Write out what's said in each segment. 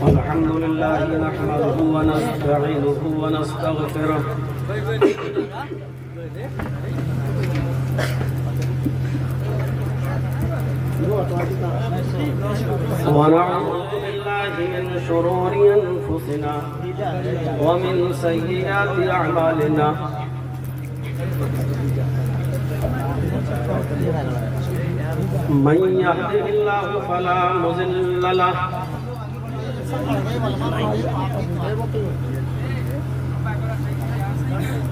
الحمد لله نحمده ونستعينه ونستغفره ونعوذ بالله من شرور أنفسنا ومن سيئات أعمالنا من يهده الله فلا مضل له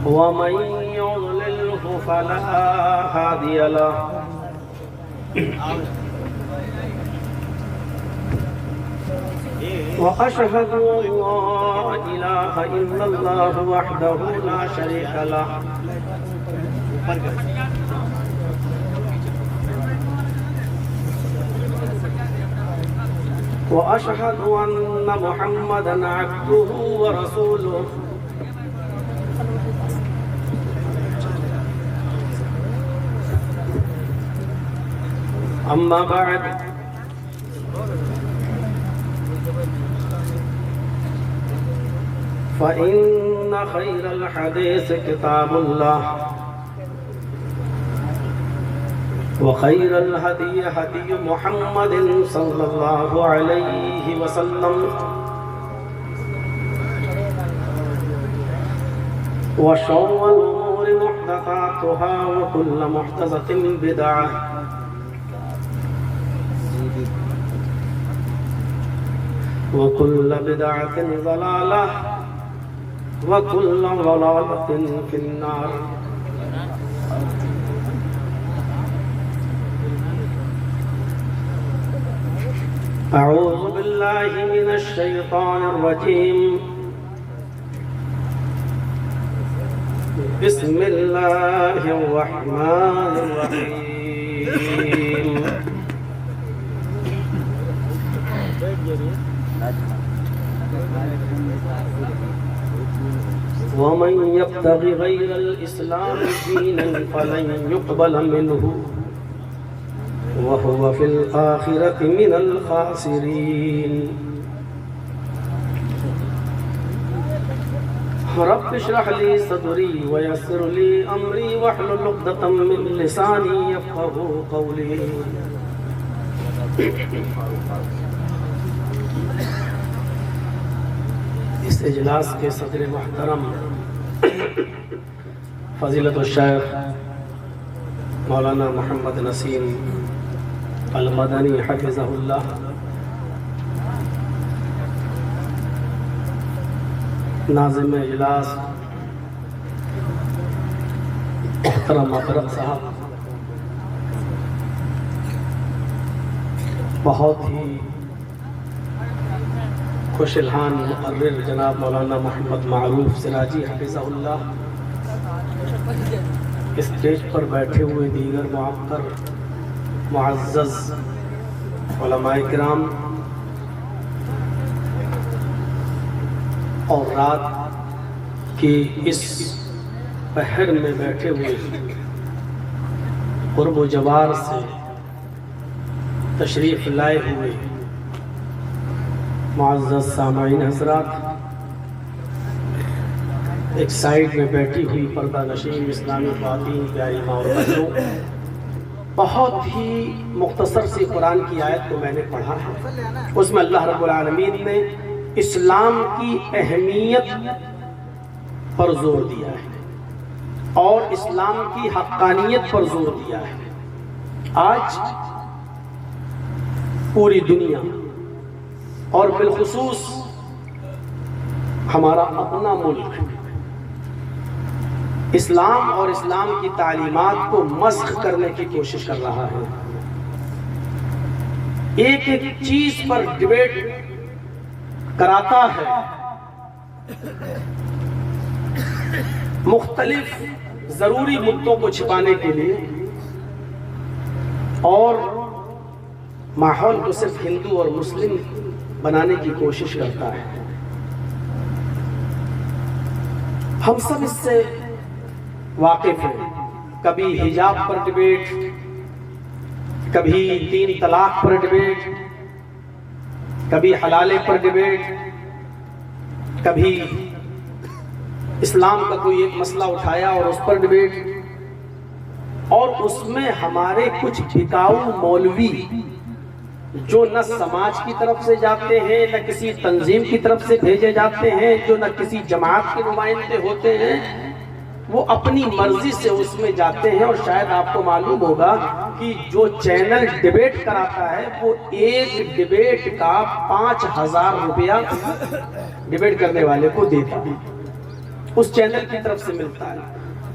ومن يضلله فلا هادي له وأشهد أن لا إله إلا الله وحده لا شريك له وأشهد أن محمدًا عبده ورسوله أما بعد فإن خير الحديث كتاب الله وخير الهدي هدي محمد صلى الله عليه وسلم وشر الأمور محدثاتها وكل محدثة بدعة وكل بدعة ضلالة وكل ضلالة في النار أعوذ بالله من الشيطان الرجيم بسم الله الرحمن الرحيم ومن يبتغ غير الإسلام دينا فلن يقبل منه وهو في الآخرة من الخاسرين رب اشرح لي صدري ويسر لي أمري واحلل عقدة من لساني يفقهوا قولي اس اجلاس کے صدر محترم فضیلت الشیخ مولانا محمد نسیم المدنی حفظہ اللہ، ناظم اجلاس محترم اقرب صاحب، بہت ہی خوش الحان مقرر جناب مولانا محمد معروف سراجی حفظہ اللہ، اسٹیج پر بیٹھے ہوئے دیگر معقر معزز علماء کرام اور رات کی اس پہر میں بیٹھے ہوئے قرب و جوار سے تشریف لائے ہوئے معزز سامعین حضرات، ایک سائیڈ میں بیٹھی ہوئی پردہ نشین اسلامی خواتین پیاری ماں اور بہنوں، بہت ہی مختصر سی قرآن کی آیت کو میں نے پڑھا ہے، اس میں اللہ رب العالمین نے اسلام کی اہمیت پر زور دیا ہے اور اسلام کی حقانیت پر زور دیا ہے۔ آج پوری دنیا اور بالخصوص ہمارا اپنا ملک اسلام اور اسلام کی تعلیمات کو مسخ کرنے کی کوشش کر رہا ہے، ایک ایک چیز پر ڈیبیٹ کراتا ہے، مختلف ضروری مدوں کو چھپانے کے لیے، اور ماحول کو صرف ہندو اور مسلم بنانے کی کوشش کرتا ہے۔ ہم سب اس سے واقف ہیں، کبھی حجاب پر ڈیبیٹ، کبھی 3 طلاق پر ڈبیٹ، کبھی حلالے پر ڈبیٹ، کبھی اسلام کا کوئی ایک مسئلہ اٹھایا اور اس پر ڈبیٹ، اور اس میں ہمارے کچھ بکاؤ مولوی جو نہ سماج کی طرف سے جاتے ہیں، نہ کسی تنظیم کی طرف سے بھیجے جاتے ہیں، جو نہ کسی جماعت کے نمائندے ہوتے ہیں، وہ اپنی مرضی سے اس میں جاتے ہیں۔ اور شاید آپ کو معلوم ہوگا کہ جو چینل ڈیبیٹ کراتا ہے وہ ایک ڈیبیٹ کا 5000 روپیہ ڈیبیٹ کرنے والے کو دیتا ہے، اس چینل کی طرف سے ملتا ہے۔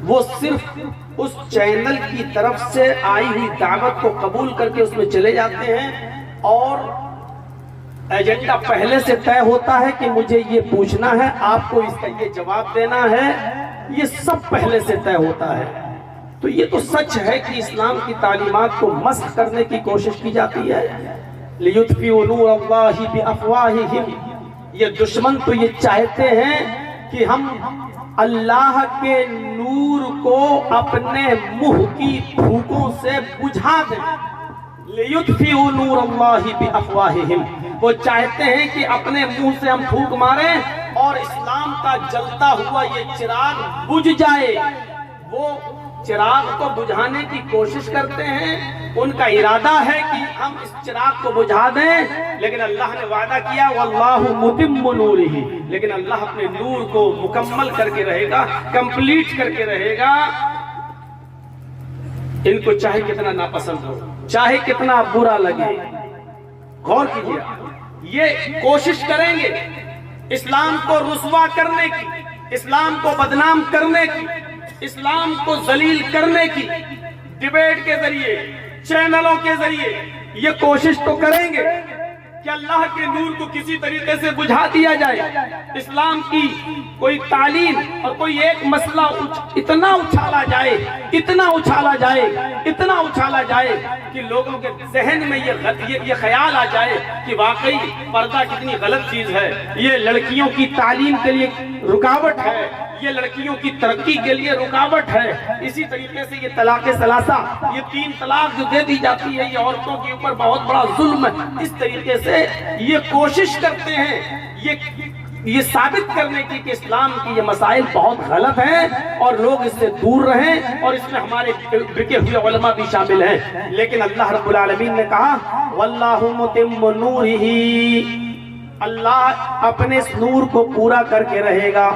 وہ صرف اس چینل کی طرف سے آئی ہوئی دعوت کو قبول کر کے اس میں چلے جاتے ہیں، اور ایجنڈا پہلے سے طے ہوتا ہے کہ مجھے یہ پوچھنا ہے، آپ کو اس کا یہ جواب دینا ہے، یہ سب پہلے سے طے ہوتا ہے۔ تو یہ تو سچ ہے کہ اسلام کی تعلیمات کو مسخ کرنے کی کوشش کی جاتی ہے۔ لِيُطْفِئُوا نُورَ اللَّهِ بِأَفْوَاهِهِمْ، یہ دشمن تو یہ چاہتے ہیں کہ ہم اللہ کے نور کو اپنے منہ کی پھونکوں سے بجھا دیں۔ لِيُطْفِئُوا نُورَ اللَّهِ بِأَفْوَاهِهِمْ، وہ چاہتے ہیں کہ اپنے منہ سے ہم پھونک ماریں اور اسلام کا جلتا ہوا یہ چراغ بجھ جائے۔ وہ چراغ کو بجھانے کی کوشش کرتے ہیں، ان کا ارادہ ہے کہ ہم اس چراغ کو بجھا دیں، لیکن اللہ نے وعدہ کیا وَاللَّهُ مُتِمُّ نُورِهِ، لیکن اللہ اپنے نور کو مکمل کر کے رہے گا، کمپلیٹ کر کے رہے گا۔ ان کو چاہے کتنا ناپسند ہو، چاہے کتنا برا لگے، غور کیجیے، یہ کوشش کریں گے اسلام کو رسوا کرنے کی، اسلام کو بدنام کرنے کی، اسلام کو ذلیل کرنے کی، ڈیبیٹ کے ذریعے، چینلوں کے ذریعے یہ کوشش تو کریں گے کہ اللہ کے نور کو کسی طریقے سے بجھا دیا جائے، اسلام کی کوئی تعلیم اور کوئی ایک مسئلہ اتنا اچھالا جائے، اتنا اچھالا جائے، اتنا اچھالا جائے کہ لوگوں کے ذہن میں یہ خیال آ جائے کہ واقعی پردہ کتنی غلط چیز ہے، یہ لڑکیوں کی تعلیم کے لیے رکاوٹ ہے، یہ لڑکیوں کی ترقی کے لیے رکاوٹ ہے۔ اسی طریقے سے یہ طلاق ثلاثہ، یہ 3 طلاق جو دے دی جاتی ہے، یہ عورتوں کے اوپر بہت بڑا ظلم ہے۔ اس طریقے سے یہ کوشش کرتے ہیں یہ ثابت کرنے کی کہ اسلام کی یہ مسائل بہت غلط ہیں اور لوگ اس سے دور رہیں، اور اس میں ہمارے بکے ہوئے علماء بھی شامل ہیں۔ لیکن اللہ رب العالمین نے کہا وَاللَّهُ مُتِمُّ نُورِهِ، اللہ اپنے اس نور کو پورا کر کے رہے گا،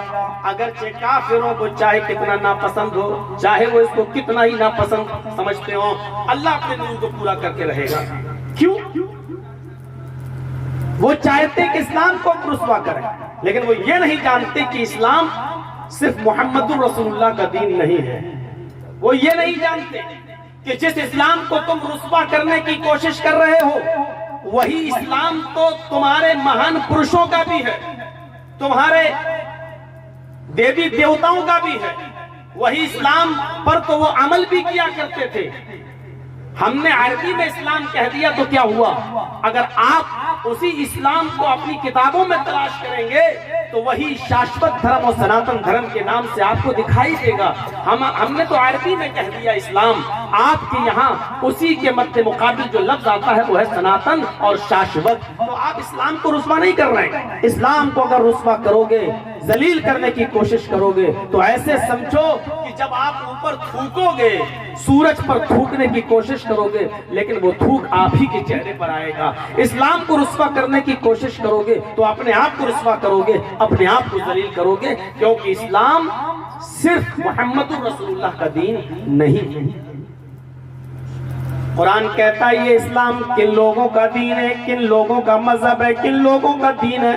اگرچہ کافروں کو چاہے کتنا ناپسند ہو، چاہے وہ اس کو کتنا ہی ناپسند سمجھتے ہوں، اللہ اپنے نور کو پورا کر کے رہے گا۔ کیوں؟ وہ چاہتے کہ اسلام کو رسوا کریں، لیکن وہ یہ نہیں جانتے کہ اسلام صرف محمد رسول اللہ کا دین نہیں ہے۔ وہ یہ نہیں جانتے کہ جس اسلام کو تم رسوا کرنے کی کوشش کر رہے ہو، وہی اسلام تو تمہارے مہان پرشوں کا بھی ہے، تمہارے دیوی دیوتاؤں کا بھی ہے، وہی اسلام پر تو وہ عمل بھی کیا کرتے تھے۔ ہم نے عربی میں اسلام کہہ دیا تو کیا ہوا؟ اگر آپ اسی اسلام کو اپنی کتابوں میں تلاش کریں گے تو وہی شاشوت دھرم اور سناتن دھرم کے نام سے آپ کو دکھائی دے گا۔ ہم نے تو عربی میں کہہ دیا اسلام، آپ کے یہاں اسی کے مد مقابل جو لفظ آتا ہے وہ ہے سناتن اور شاشوت۔ تو آپ اسلام کو رسوا نہیں کر رہے ہیں۔ اسلام کو اگر رسوا کرو گے، ذلیل کرنے کی کوشش کرو گے، تو ایسے سمجھو کہ جب آپ اوپر تھوکو گے، سورج پر تھوکنے کی کوشش کرو گے، لیکن وہ تھوک آپ ہی کے چہرے پر آئے گا۔ اسلام کو رسوا کرنے کی کوشش کرو گے تو اپنے آپ کو رسوا کرو گے، اپنے آپ کو ذلیل کرو گے، کیونکہ اسلام صرف محمد رسول اللہ کا دین نہیں۔ قرآن کہتا ہے یہ اسلام کن لوگوں کا دین ہے، کن لوگوں کا مذہب ہے، کن لوگوں کا دین ہے۔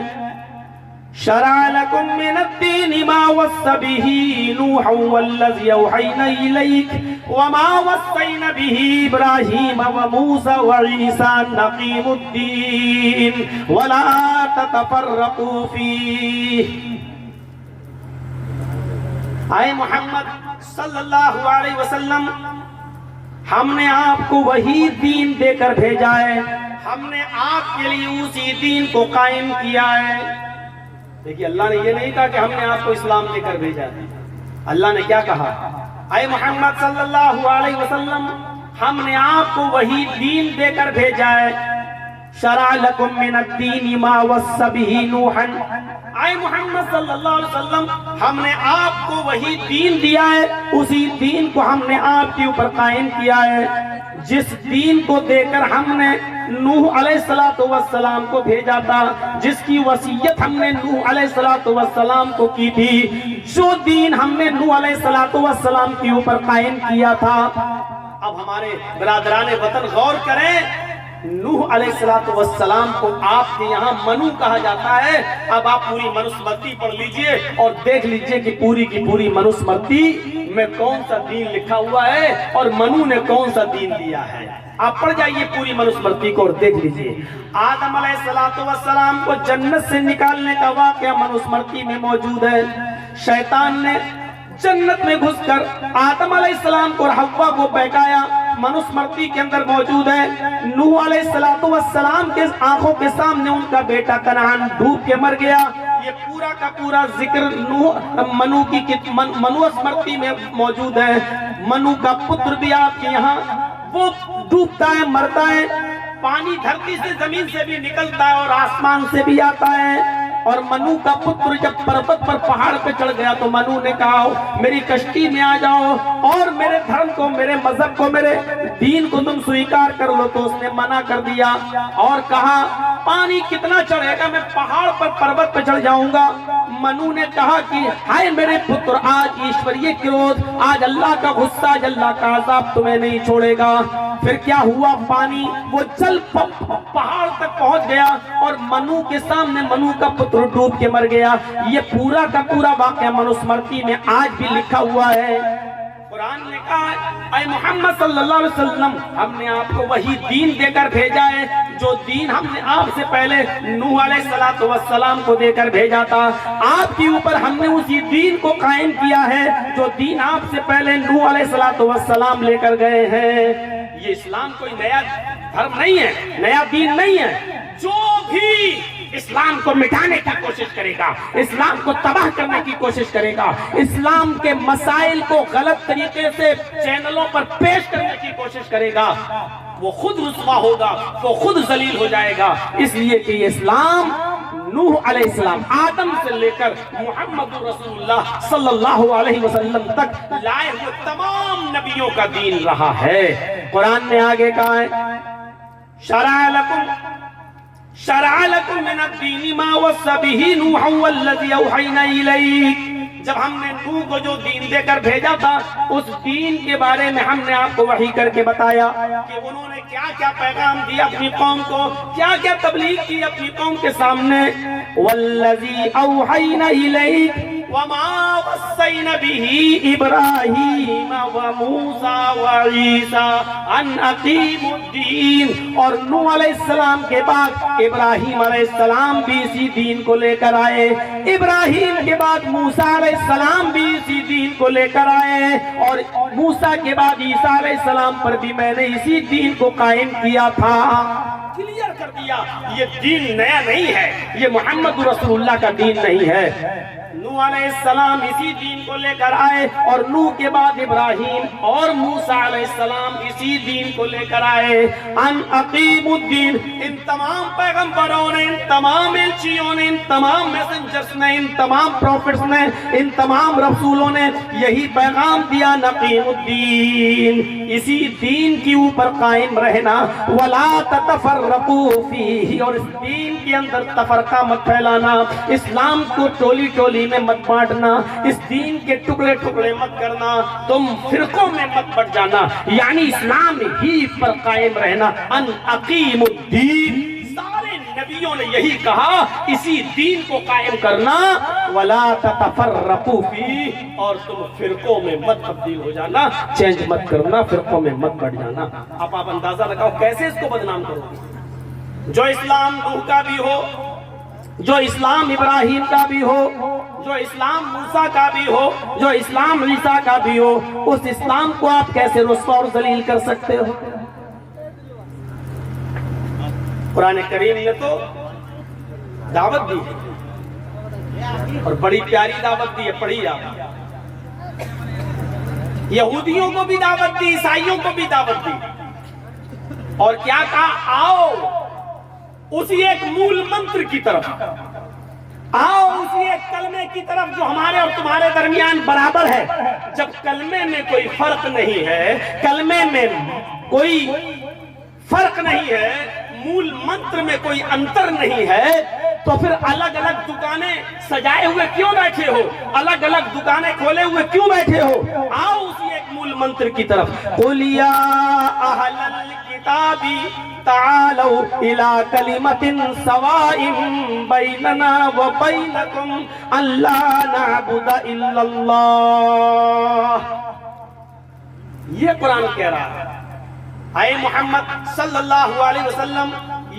شرع لكم من الدين ما وصى به نوحا والذي أوحينا إليك وما وصينا به إبراهيم وموسى وعيسى أن أقيموا الدين ولا تتفرقوا فيه۔ اے محمد صلی اللہ علیہ وسلم، ہم نے آپ کو وہی دین دے کر بھیجا ہے، ہم نے آپ کے لیے اسی دین کو قائم کیا ہے۔ دیکھیے اللہ نے یہ نہیں کہا کہ ہم نے آپ کو اسلام دے کر بھیجا ہے، اللہ نے کیا کہا؟ اے محمد صلی اللہ علیہ وسلم، ہم نے آپ کو وہی دین دے کر بھیجا ہے. شرع لکم من الدین ما وصى به نوحا. اے محمد صلی اللہ علیہ وسلم ہم نے آپ کو وہی دین دیا ہے, اسی دین کو ہم نے آپ کے اوپر قائم کیا ہے جس دین کو دے کر ہم نے نوح علیہ السلام کو بھیجا تھا, جس کی وصیت ہم نے نوح علیہ السلام کو کی تھی, جو دین ہم نے نوح علیہ السلام کے اوپر قائم کیا تھا. اب ہمارے برادران وطن غور کریں, نوح علیہ السلام کو آپ کے یہاں منو کہا جاتا ہے. اب آپ پوری منوسمرتی پڑھ لیجئے اور دیکھ لیجئے کہ پوری کی پوری منوسمرتی میں کون سا دین لکھا ہوا ہے اور منو نے کون سا دین دیا ہے. آپ پڑھ جائیے پوری منوسمرتی کو اور دیکھ لیجئے. آدم علیہ السلام کو جنت سے نکالنے کا واقعہ منوسمرتی میں موجود ہے. شیطان نے جنت میں گھس کر آدم علیہ السلام کو اور حوا کو بہکایا, منوسمرتی کے اندر موجود ہے. نوح علیہ السلام کے آنکھوں کے سامنے ان کا بیٹا کنعان ڈوب کے مر گیا. یہ پورا کا پورا ذکر منوسمرتی میں موجود ہے. منو کا پتر بھی آپ کے یہاں وہ ڈوبتا ہے, مرتا ہے. پانی دھرتی سے زمین سے بھی نکلتا ہے اور آسمان سے بھی آتا ہے. اور منو کا پتر جب پروت پر پہاڑ پہ چڑھ گیا تو منو نے کہا میری کشتی میں آ جاؤ اور میرے دھرم کو, میرے مذہب کو, میرے دین کو تم سویکار کر لو. تو اس نے منع کر دیا اور کہا پانی کتنا چڑھے گا, میں پہاڑ پر پروت پہ چڑھ جاؤں گا. منو نے کہا کہ ہائے میرے پتر, آج ایشوریہ کرودھ, آج اللہ کا غصہ, آج اللہ کا عذاب تمہیں نہیں چھوڑے گا. پھر کیا ہوا, پانی وہ چل پہاڑ تک پہنچ گیا اور منو کے سامنے منو کا پتر ڈوب کے مر گیا. یہ پورا کا پورا واقعہ منوسمرتی میں آج بھی لکھا ہوا ہے. قرآن نے کہا اے محمد صلی اللہ علیہ وسلم ہم نے آپ کو وہی دین دے کر بھیجا ہے جو دین ہم نے آپ سے پہلے نوح علیہ السلام کو دے کر بھیجا تھا. آپ کے اوپر ہم نے اسی دین کو قائم کیا ہے جو دین آپ سے پہلے نوح علیہ السلام لے کر گئے ہیں. یہ اسلام کوئی نیا دھرم نہیں ہے, نیا دین نہیں ہے. جو بھی اسلام کو مٹانے کی کوشش کرے گا, اسلام کو تباہ کرنے کی کوشش کرے گا, اسلام کے مسائل کو غلط طریقے سے چینلوں پر پیش کرنے کی کوشش کرے گا, وہ خود رسوا ہوگا, وہ خود ذلیل ہو جائے گا. اس لیے کہ یہ اسلام نوح علیہ السلام آدم سے لے کر محمد رسول اللہ صلی اللہ علیہ وسلم تک لائے ہوئے تمام نبیوں کا دین رہا ہے. قرآن نے آگے کہا ہے شرع لکم من الدین ما وصى به نوحا والذی اوحینا الیک. جب ہم نے نوح کو جو دین دے کر بھیجا تھا اس دین کے بارے میں ہم نے آپ کو وحی کر کے بتایا کہ انہوں نے کیا کیا پیغام دیا اپنی قوم کو, کیا کیا تبلیغ کی اپنی قوم کے سامنے. والذی اوحینا الیک وما وصینا به ابراہیم وموسیٰ وعیسیٰ ان اقیموا الدین. اور نوح علیہ السلام کے بعد ابراہیم علیہ السلام بھی اسی دین کو لے کر آئے, ابراہیم کے بعد موسیٰ علیہ السلام بھی اسی دین کو لے کر آئے, اور موسیٰ کے بعد عیسیٰ علیہ السلام پر بھی میں نے اسی دین کو قائم کیا تھا. کلیئر کر دیا یہ دین نیا نہیں ہے, یہ محمد رسول اللہ کا دین نہیں ہے. نوح علیہ السلام اسی دین کو لے کر آئے اور نوح کے بعد ابراہیم اور موسیٰ علیہ السلام اسی دین کو لے کر آئے. ان اقیموا الدین. ان تمام پیغمبروں نے, ان تمام الچیوں نے, ان تمام میسنجرز نے, ان تمام پروفٹس نے, ان تمام رسولوں نے یہی پیغام دیا, نقیم الدین, اسی دین کی اوپر قائم رہنا. ولا تتفرقوا فیہ, اور اس دین کے اندر تفرقہ مت پھیلانا, اسلام کو ٹولی ٹولی میں مت بانٹنا, اس دین کے ٹکڑے ٹکڑے مت کرنا, تم فرقوں میں مت بٹ جانا, یعنی اسلام ہی پر قائم رہنا. ان اقیم الدین, سارے نبیوں نے یہی کہا, اسی دین کو قائم کرنا. ولا تتفرقوا فیہ, اور تم فرقوں میں مت تبدیل ہو جانا, چینج مت کرنا, فرقوں میں مت بٹ جانا. اب آپ اندازہ لگاؤ کیسے اس کو بدنام کرو گے. جو اسلام نوح کا بھی ہو, جو اسلام ابراہیم کا بھی ہو, جو اسلام موسیٰ کا بھی ہو, جو اسلام عیسیٰ کا بھی ہو, اس اسلام کو آپ کیسے رسوا اور ذلیل کر سکتے ہو. قرآن کریم نے تو دعوت دی اور بڑی پیاری دعوت دی ہے, پڑھی آپ. یہودیوں کو بھی دعوت دی، عیسائیوں کو بھی دعوت دی، اور کیا کہا؟ آؤ اسی ایک مول منتر کی طرف، آؤ اسی ایک کلمے کی طرف جو ہمارے اور تمہارے درمیان برابر ہے۔ جب کلمے میں کوئی فرق نہیں ہے، کلمے میں کوئی فرق نہیں ہے، مول منتر میں کوئی انتر نہیں ہے، تو پھر الگ الگ دکانیں سجائے ہوئے کیوں بیٹھے ہو؟ الگ الگ دکانیں کھولے ہوئے کیوں بیٹھے ہو؟ آؤ اسی ایک مول منتر کی طرف۔ قُلْ يَا أَهْلَ الْكِتَابِ تَعَالَوْا إِلَىٰ كَلِمَةٍ سَوَاءٍ بَيْنَنَا وَبَيْنَكُمْ أَلَّا نَعْبُدَ إِلَّا اللَّهَ۔ یہ قرآن کہہ رہا ہے، اے محمد صلی اللہ علیہ وسلم،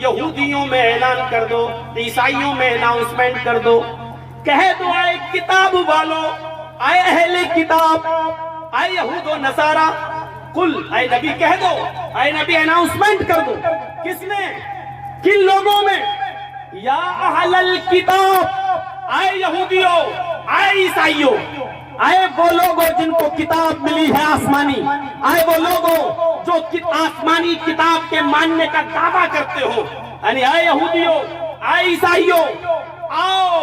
یہودیوں میں اعلان کر دو، عیسائیوں میں اناؤنسمنٹ کر دو، کہہ دو اے کتاب والو، اے اہل کتاب، اے یہود و نصارہ، قل، اے نبی کہہ دو، اے نبی اناؤنسمنٹ کر دو، کس میں؟ کن لوگوں میں؟ یا اہل الکتاب، اے یہودیوں، اے عیسائیوں، اے وہ لوگوں جن کو کتاب ملی ہے آسمانی، اے وہ لوگوں جو آسمانی کتاب کے ماننے کا دعویٰ کرتے ہو، یعنی اے یہودیوں، اے عیسائیوں، آؤ۔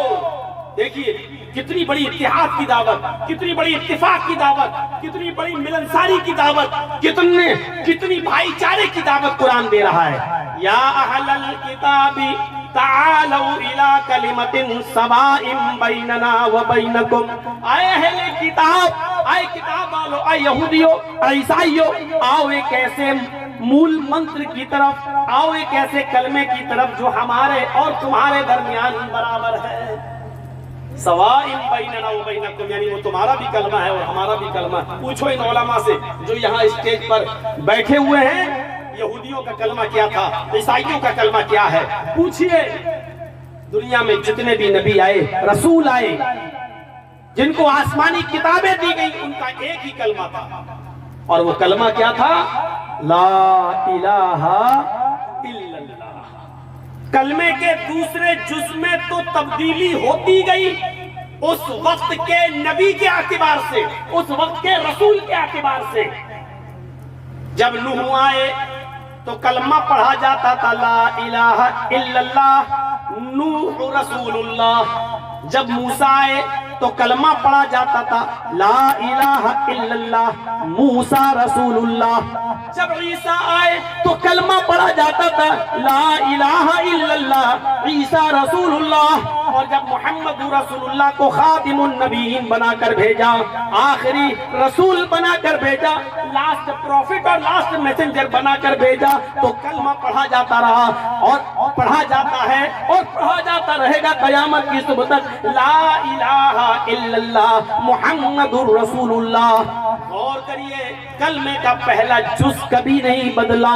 دیکھیے کتنی بڑی اتحاد کی دعوت، کتنی بڑی اتفاق کی دعوت، کتنی بڑی ملنساری کی دعوت، کتنی بھائی چارے کی دعوت قرآن دے رہا ہے۔ یا اہل الکتاب تعالوا الى کلمۃ سواء بیننا وبینکم، اے اہل کتاب، اے کتاب والو، اے یہودیوں، اے عیسائیوں، آؤ ایک ایسے مول منتر کی طرف، آؤ ایک ایسے کلمے کی طرف جو ہمارے اور تمہارے درمیان برابر ہے۔ سواء بیننا وبینکم، یعنی وہ تمہارا بھی کلمہ ہے اور ہمارا بھی کلمہ ہے۔ پوچھو ان علماء سے جو یہاں اسٹیج پر بیٹھے ہوئے ہیں، یہودیوں کا کلمہ کیا تھا، عیسائیوں کا کلمہ کیا ہے؟ پوچھئے۔ دنیا میں جتنے بھی نبی آئے، رسول آئے، جن کو آسمانی کتابیں دی گئی، ان کا ایک ہی کلمہ تھا، اور وہ کلمہ کیا تھا؟ لا الہ الا اللہ۔ کلمے کے دوسرے جز میں تو تبدیلی ہوتی گئی اس وقت کے نبی کے اعتبار سے، اس وقت کے رسول کے اعتبار سے۔ جب نوح آئے تو کلمہ پڑھا جاتا تھا لا الہ الا اللہ، نوح رسول اللہ۔ جب موسیٰ آئے تو کلمہ پڑھا جاتا تھا لا الہ الا اللہ، موسیٰ رسول اللہ۔ جب عیسیٰ آئے تو کلمہ پڑھا جاتا تھا لا الہ الا اللہ، عیسیٰ رسول اللہ۔ اور جب محمد رسول اللہ کو خاتم النبیین بنا کر بھیجا، آخری رسول بنا کر بھیجا، لاسٹ پروفٹ اور لاسٹ میسنجر بنا کر بھیجا، تو کلمہ پڑھا جاتا رہا اور پڑھا جاتا ہے اور پڑھا جاتا رہے گا قیامت کی صبح تک، لا الہ الا اللہ محمد رسول اللہ۔ غور کریے، کلمے کا پہلا جز کبھی نہیں بدلا۔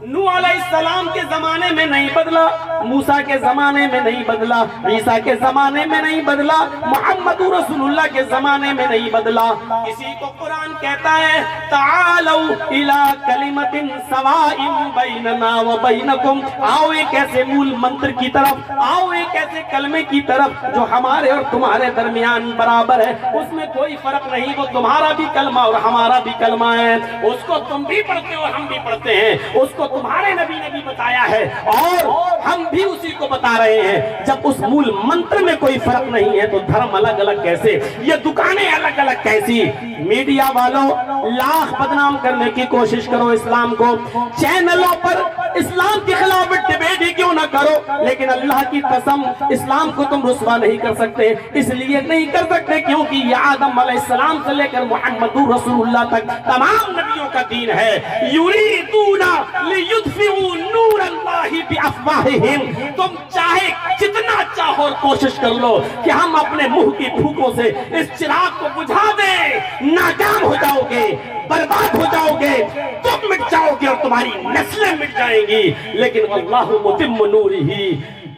نوح علیہ السلام کے زمانے میں نہیں بدلا، موسیٰ کے زمانے میں نہیں بدلا، عیسیٰ کے زمانے میں نہیں بدلا، محمد رسول اللہ کے زمانے میں نہیں بدلا۔ اسی کو قرآن کہتا ہے تعالوا الی کلمۃ سواء بیننا وبینکم، آؤ ایک ایسے مول منتر کی طرف، آؤ ایک ایسے کلمے کی طرف جو ہمارے اور تمہارے درمیان برابر ہے، اس میں کوئی فرق نہیں، وہ تمہارا بھی کلمہ اور ہمارا بھی کلمہ ہے، اس کو تم بھی پڑھتے ہو ہم بھی پڑھتے ہیں، اس کو تمہارے نبی نے بھی بتایا ہے اور ہم بھی اسی کو بتا رہے ہیں۔ جب اس مول منتر میں کوئی فرق نہیں ہے تو دھرم الگ الگ کیسے، یہ دکانیں الگ الگ کیسی؟ میڈیا والوں لاکھ بدنام کرنے کی کوشش کرو اسلام کو، چینلوں پر اسلام کے خلاف ڈیبیٹ ہی کیوں نہ کرو، لیکن اللہ کی قسم اسلام کو تم رسوا نہیں کر سکتے، اس لیے نہیں کر سکتے کیونکہ یہ آدم علیہ السلام سے لے کر محمد رسول اللہ تک تمام نبیوں کا دین ہے۔ یریدون لیطفئوا نور اللہ بافواہہم، تم چاہے جتنا چاہو اور کوشش کر لو کہ ہم اپنے منہ کی پھوکوں سے اس چراغ کو بجھا دیں، ناکام ہو جاؤ گے، برباد ہو جاؤ گے، تم مٹ جاؤ گے اور تمہاری نسلیں مٹ جائیں گی، لیکن واللہ متم نورہ،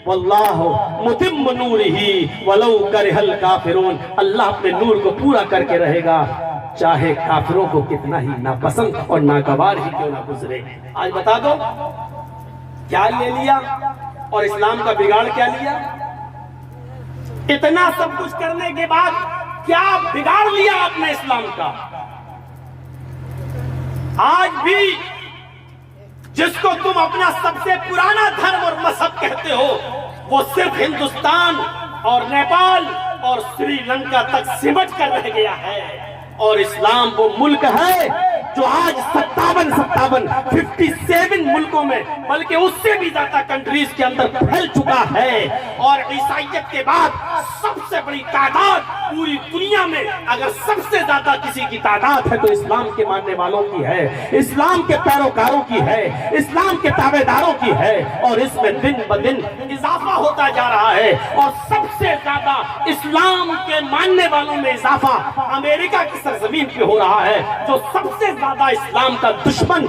واللہ متم نورہ ولو کرہ الکافرون، اللہ اپنے نور کو پورا کر کے رہے گا، چاہے کافروں کو کتنا ہی ناپسند اور ناگوار ہی کیوں نہ گزرے۔ آج بتا دو کیا لے لیا اور اسلام کا بگاڑ کیا لیا؟ اتنا سب کچھ کرنے کے بعد کیا بگاڑ لیا آپ نے اسلام کا؟ آج بھی جس کو تم اپنا سب سے پرانا دھرم اور مذہب کہتے ہو وہ صرف ہندوستان اور نیپال اور سری لنکا تک سمٹ کر رہ گیا ہے، اور اسلام وہ ملک ہے جو آج 57 ملکوں میں بلکہ اس سے بھی زیادہ کنٹریز کے اندر پھیل چکا ہے، اور عیسائیت کے بعد سب سے بڑی تعداد پوری دنیا میں اگر سب سے زیادہ کسی کی تعداد ہے تو اسلام کے ماننے والوں کی ہے، اسلام کے پیروکاروں کی ہے، اسلام کے تابع داروں کی ہے، اور اس میں دن بدن اضافہ ہوتا جا رہا ہے، اور سب سے زیادہ اسلام کے ماننے والوں میں اضافہ امریکہ کی سرزمین پہ ہو رہا ہے، جو سب سے زیادہ اسلام کا دشمن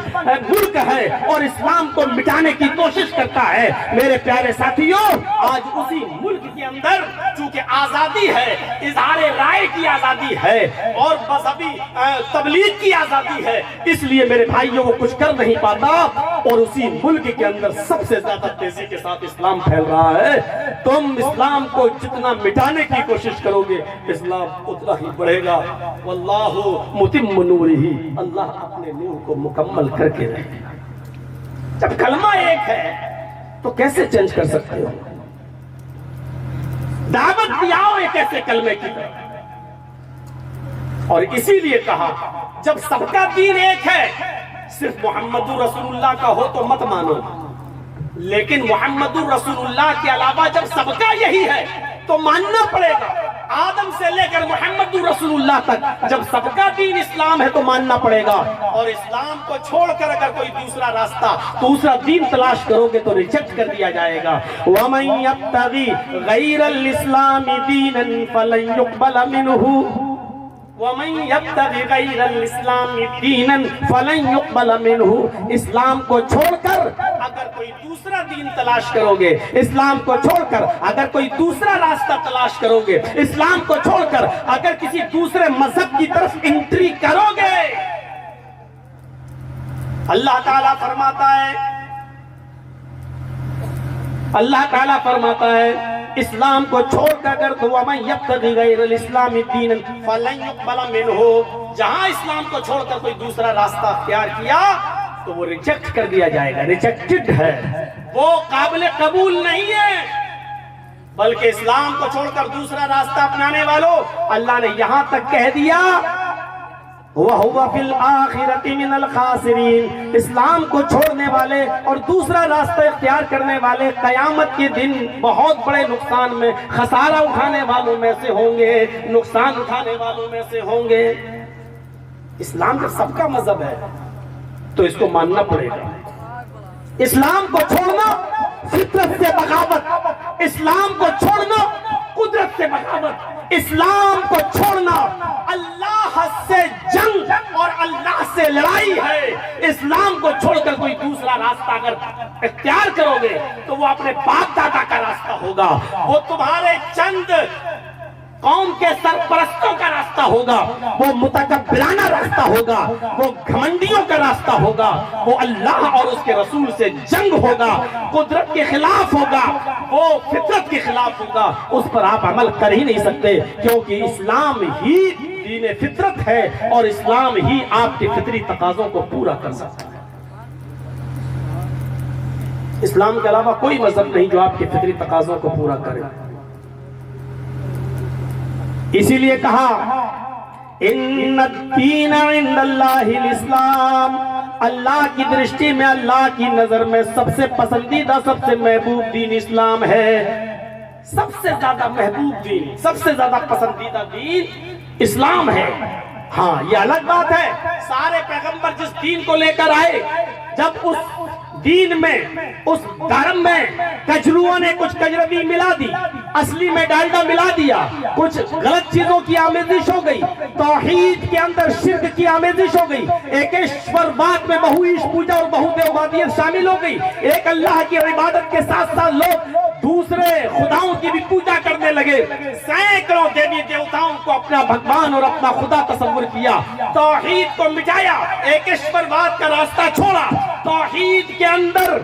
ملک ہے اور اسلام کو مٹانے کی کوشش کرتا ہے۔ میرے پیارے ساتھیوں، آج اسی ملک کے اندر چونکہ آزادی ہے، اظہار رائے کی آزادی ہے اور مذہبی تبلیغ کی آزادی ہے، اس لیے میرے بھائیوں وہ کچھ کر نہیں پاتا، اور اسی ملک کے اندر سب سے زیادہ تیزی کے ساتھ اسلام پھیل رہا ہے۔ تم اسلام کو جتنا مٹانے کی کوشش کرو گے اسلام اتنا ہی بڑھے گا۔ واللہ متم نورہ، اللہ اپنے نور کو مکمل کر کے رہے گا۔ جب کلمہ ایک ہے تو کیسے چینج کر سکتے ہو؟ دعوت دیاؤ ایک ایسے کلمے کی طرف، اور اسی لیے کہا جب سب کا دین ایک ہے، صرف محمد رسول اللہ کا ہو تو مت مانو، لیکن محمد رسول اللہ کے علاوہ جب سب کا یہی ہے تو ماننا پڑے گا۔ آدم سے لے کر محمد رسول اللہ تک جب سب کا دین اسلام ہے تو ماننا پڑے گا، اور اسلام کو چھوڑ کر اگر کوئی دوسرا راستہ دوسرا دین تلاش کرو گے تو ریجیکٹ کر دیا جائے گا۔ وَمَن يَبْتَغِ غَيْرَ الْإِسْلَامِ دِينًا فَلَن يُقْبَلَ مِنْهُ وَمَن يَبْتَغِ غَيْرَ الْإِسْلَامِ دِينًا فَلَن يُقْبَلَ مِنْهُ، اسلام کو چھوڑ کر اگر کوئی دوسرا دین تلاش کرو گے، اسلام کو چھوڑ کر اگر کوئی دوسرا راستہ تلاش کرو گے، اسلام کو چھوڑ کر اگر کسی دوسرے مذہب کی طرف انٹری کرو گے، اللہ تعالیٰ فرماتا ہے اسلام کو چھوڑ کر اگر تو وَمَن يَبْتَغِ غَيْرَ الْإِسْلَامِ دِينًا فَلَن يُقْبَلَ مِنْهُ، جہاں اسلام کو چھوڑ کر کوئی دوسرا راستہ اختیار کیا تو وہ ریجیکٹ کر دیا جائے گا، ریجیکٹڈ ہے، وہ قابل قبول نہیں ہے۔ بلکہ اسلام کو چھوڑ کر دوسرا راستہ اپنانے والوں اللہ نے یہاں تک کہہ دیا وَهُوَ فِي الْآخِرَةِ مِنَ الْخَاسِرِينَ، اسلام کو چھوڑنے والے اور دوسرا راستہ اختیار کرنے والے قیامت کے دن بہت بڑے نقصان میں، خسارہ اٹھانے والوں میں سے ہوں گے، نقصان اٹھانے والوں میں سے ہوں گے۔ اسلام جب سب کا مذہب ہے تو اس کو ماننا پڑے گا۔ اسلام کو چھوڑنا فطرت سے بغاوت، اسلام کو چھوڑنا قدرت سے بغاوت، اسلام کو چھوڑنا اللہ سے جنگ اور اللہ سے لڑائی ہے۔ اسلام کو چھوڑ کر کوئی دوسرا راستہ اگر اختیار کرو گے تو وہ اپنے باپ دادا کا راستہ ہوگا، وہ تمہارے چند قوم کے سرپرستوں کا راستہ ہوگا، وہ متکبرانہ راستہ ہوگا، وہ گھمنڈیوں کا راستہ ہوگا، وہ اللہ اور اس کے رسول سے جنگ ہوگا، قدرت کے خلاف ہوگا، وہ فطرت کے خلاف ہوگا، اس پر آپ عمل کر ہی نہیں سکتے، کیونکہ اسلام ہی دین فطرت ہے اور اسلام ہی آپ کے فطری تقاضوں کو پورا کر سکتا ہے۔ اسلام کے علاوہ کوئی مذہب نہیں جو آپ کے فطری تقاضوں کو پورا کرے۔ اسی لیے کہا ان الدین عند اللہ الاسلام، اللہ کی درشٹی میں، اللہ کی نظر میں سب سے پسندیدہ سب سے محبوب دین اسلام ہے۔ سب سے زیادہ محبوب دین، سب سے زیادہ پسندیدہ دین اسلام ہے۔ ہاں یہ الگ بات ہے سارے پیغمبر جس دین کو لے کر آئے، جب اس دین میں اس دھرم میں کجرووں نے کچھ کجروی ملا دی، اصلی میں ڈالڈا ملا دیا، کچھ غلط چیزوں کی آمیزش ہو گئی، توحید کے اندر شرک کی آمیزش ہو گئی، ایک ایشورواد میں بہو ایش پوجا اور بہو دیوبادیت شامل ہو گئی، ایک اللہ کی عبادت کے ساتھ ساتھ لوگ دوسرے خداؤں کی بھی پوجا کرنے لگے، سینکڑوں دیوی دیوتاؤں کو اپنا بھگوان اور اپنا خدا تصور کیا، توحید کو مٹایا، ایک ایشورواد کا راستہ چھوڑا، توحید کے اندر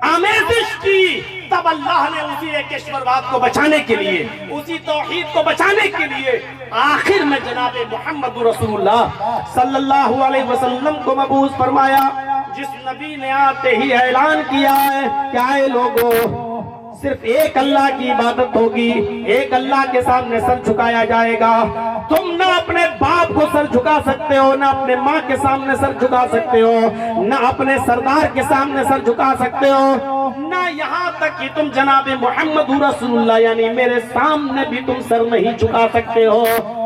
آمیزش کی، تب اللہ نے اسی ایک ایشورواد کو بچانے کے لیے، اسی توحید کو بچانے کے لیے آخر میں جناب محمد رسول اللہ صلی اللہ علیہ وسلم کو مبعوث فرمایا، جس نبی نے آتے ہی اعلان کیا ہے کہ آئے لوگوں، صرف ایک اللہ کی عبادت ہوگی، ایک اللہ کے سامنے سر جھکایا جائے گا۔ تم نہ اپنے باپ کو سر جھکا سکتے ہو، نہ اپنے ماں کے سامنے سر جھکا سکتے ہو، نہ اپنے سردار کے سامنے سر جھکا سکتے ہو، نہ یہاں تک کہ تم جناب محمد رسول اللہ یعنی میرے سامنے بھی تم سر نہیں جھکا سکتے ہو۔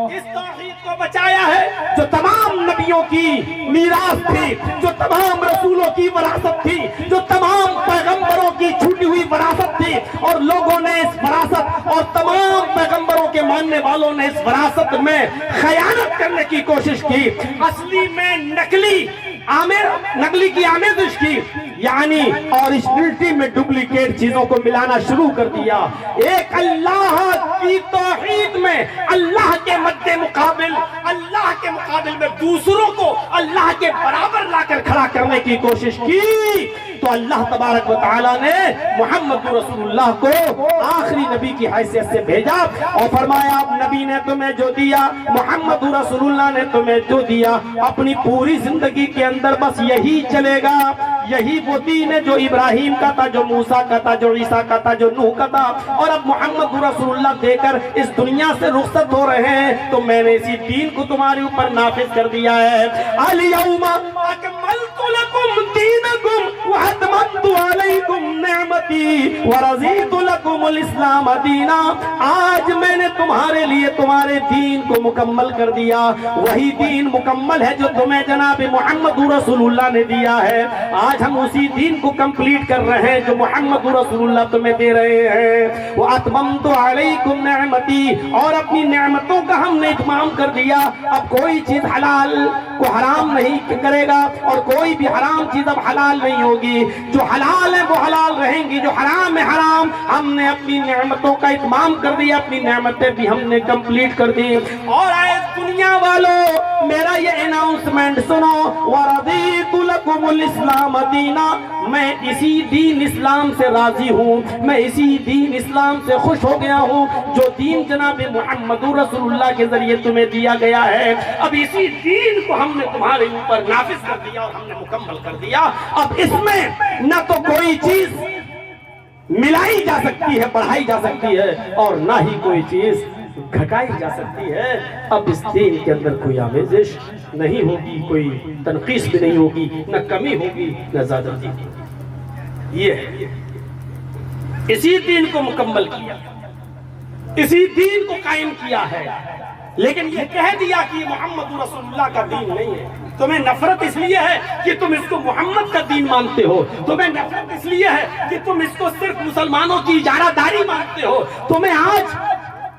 اس توحید کو بچایا ہے جو تمام نبیوں کی میراث تھی، جو تمام رسولوں کی وراثت تھی، جو تمام پیغمبروں کی چھوٹی ہوئی وراثت تھی، اور لوگوں نے اس وراثت اور تمام پیغمبروں کے ماننے والوں نے اس وراثت میں خیانت کرنے کی کوشش کی، اصلی میں نقلی کی آمیزش کی، یعنی اوریجنلٹی میں ڈپلیکیٹ چیزوں کو ملانا شروع کر دیا۔ ایک اللہ کی توحید میں اللہ کے مد مقابل، اللہ کے مقابل میں دوسروں کو اللہ کے برابر لا کر کھڑا کرنے کی کوشش کی، تو اللہ تبارک و تعالیٰ نے محمد رسول اللہ کو آخری نبی کی حیثیت سے بھیجا اور فرمایا اب نبی نے تمہیں جو دیا، محمد رسول اللہ نے تمہیں جو دیا، اپنی پوری زندگی کے اندر بس یہی چلے گا۔ یہی وہ دین ہے جو ابراہیم کا تھا، جو موسیٰ کا تھا، جو عیسیٰ کا تھا، جو نوح کا تھا، اور اب محمد رسول اللہ دے کر اس دنیا سے رخصت ہو رہے ہیں، تو میں نے اسی دین کو تمہارے اوپر نافذ کر دیا ہے۔ الیوم اکملت لکم دینکم واتممت علیکم نعمتی ورضیت لکم الاسلام دینا۔ آج میں نے تمہارے لیے تمہارے دین کو مکمل کر دیا، وہی دین مکمل ہے جو تمہیں جناب محمد رسول اللہ نے دیا ہے۔ آج ہم اسی دین کو کمپلیٹ کر رہے ہیں جو محمد رسول اللہ تمہیں دے رہے ہیں۔ واتممت علیکم نعمتی، اور اپنی نعمتوں کا ہم نے اتمام کر دیا۔ اب کوئی چیز حلال کو حرام نہیں کرے گا، اور کوئی بھی حرام چیز اب حلال نہیں ہوگی۔ جو حلال ہے وہ حلال رہیں گی، جو حرام ہے حرام۔ ہم نے اپنی نعمتوں کا اتمام کر دیا، اپنی نعمتیں بھی ہم نے کمپلیٹ کر دی۔ اور اے دنیا والوں، میرا یہ اناؤنسمنٹ سنو، وَرَضِيتُ لَكُمُ الْإِسْلَامَ دِينًا، میں اسی دین اسلام سے راضی ہوں، میں اسی دین اسلام سے خوش ہو گیا ہوں جو دین جناب محمد رسول اللہ کے ذریعے تمہیں دیا گیا ہے۔ اب اسی دین کو ہم نے تمہارے اوپر نافذ کر دیا اور ہم نے مکمل کر دیا۔ اب اس میں نہ تو کوئی چیز ملائی جا سکتی ہے، بڑھائی جا سکتی ہے، اور نہ ہی کوئی چیز گھٹائی جا سکتی ہے۔ اب اس دین کے اندر کوئی آمیزش نہیں ہوگی، کوئی تنقیص بھی نہیں ہوگی، نہ کمی ہوگی نہ زیادتی ہوگی۔ یہ ہے، اسی دین کو مکمل کیا، اسی دین کو قائم کیا ہے، لیکن یہ کہہ دیا کہ یہ محمد رسول اللہ کا دین نہیں ہے۔ تمہیں نفرت اس لیے ہے کہ تم اس کو محمد کا دین مانتے ہو، تمہیں نفرت اس لیے ہے کہ تم اس کو صرف مسلمانوں کی اجارہ داری مانتے ہو، تمہیں آج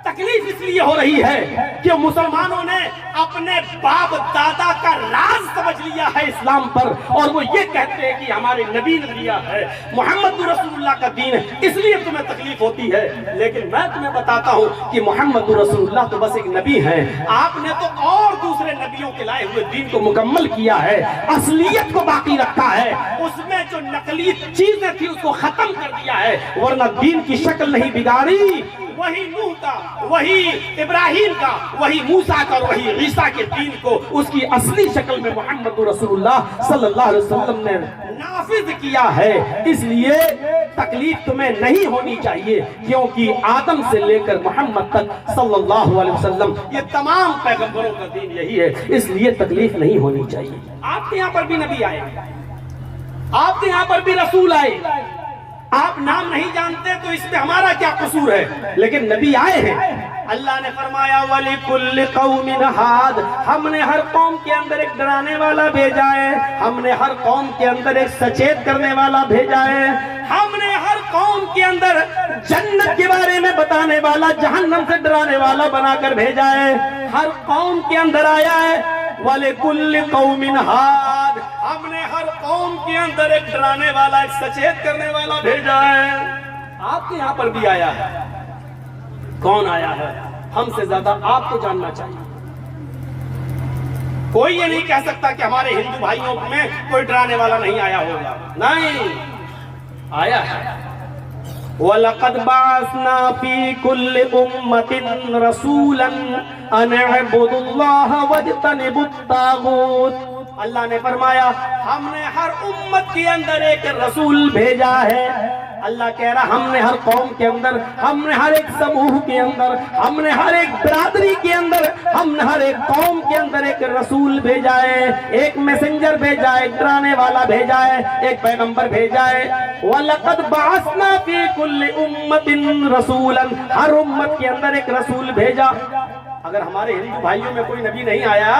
تکلیف اس لیے ہو رہی ہے کہ مسلمانوں نے اپنے باپ دادا کا راز سمجھ لیا ہے اسلام پر، اور وہ یہ کہتے ہیں کہ ہمارے نبی نے دیا ہے، محمد رسول اللہ کا دین ہے، اس لیے تمہیں تکلیف ہوتی ہے۔ لیکن میں تمہیں بتاتا ہوں کہ محمد رسول اللہ تو بس ایک نبی ہے، آپ نے تو اور دوسرے نبیوں کے لائے ہوئے دین کو مکمل کیا ہے، اصلیت کو باقی رکھا ہے، اس میں جو نقلی چیزیں تھی اس کو ختم کر دیا ہے، ورنہ دین کی شکل نہیں بگاڑی۔ وہی نوح کا، وہی ابراہیم کا، وہی موسیٰ کا، وہی عیسیٰ کے دین کو اس کی اصلی شکل میں محمد رسول اللہ صلی اللہ علیہ وسلم نے نافذ کیا ہے۔ اس لیے تکلیف تمہیں نہیں ہونی چاہیے، کیونکہ آدم سے لے کر محمد تک صلی اللہ علیہ وسلم یہ تمام پیغمبروں کا دین یہی ہے، اس لیے تکلیف نہیں ہونی چاہیے۔ آپ کے یہاں پر بھی نبی آئے، آپ کے یہاں پر بھی رسول آئے، آپ نام نہیں جانتے تو اس میں ہمارا کیا قصور ہے، لیکن نبی آئے ہیں۔ اللہ نے فرمایا وَلِكُلِّ قَوْمٍ هَادٍ، ہم نے ہر قوم کے اندر ایک ڈرانے والا بھیجا ہے، ہم نے ہر قوم کے اندر ایک سچیت کرنے والا بھیجا ہے، ہم نے ہر قوم کے اندر جنت کے بارے میں بتانے والا، جہنم سے ڈرانے والا بنا کر بھیجا ہے، ہر قوم کے اندر آیا ہے۔ وَلِكُلِّ قَوْمٍ هَادٍ، ہم نے ہر قوم کے اندر ایک ڈرانے والا، ایک سچیت کرنے والا بھیجا ہے۔ آپ کے یہاں پر بھی آیا ہے، کون آیا ہے؟ ہم سے زیادہ آپ کو جاننا چاہیے۔ کوئی یہ نہیں کہہ سکتا کہ ہمارے ہندو بھائیوں میں کوئی ڈرانے والا نہیں آیا ہوگا، نہیں، آیا ہے۔ وَلَقَدْ بَعَثْنَا فِي كُلِّ أُمَّةٍ رَسُولًا أَنِ اعْبُدُوا اللَّهَ وَاجْتَنِبُوا الطَّاغُوتَ۔ اللہ نے فرمایا ہم نے ہر امت کے اندر ایک رسول بھیجا ہے۔ اللہ کہہ رہا ہم نے ہر قوم کے اندر، ہم نے ہر ایک سموہ کے اندر، ہم نے ہر ایک برادری کے اندر، ہم نے ہر ایک قوم کے اندر ایک رسول بھیجا ہے، ایک میسنجر بھیجا ہے، ایک ڈرانے والا بھیجا ہے، ایک پیغمبر بھیجا ہے۔ وَلَقَدْ بَعَثْنَا فِي كُلِّ أُمَّةٍ رَسُولًا، ہر امت کے اندر ایک رسول بھیجا۔ اگر ہمارے ہندو بھائیوں میں کوئی نبی نہیں آیا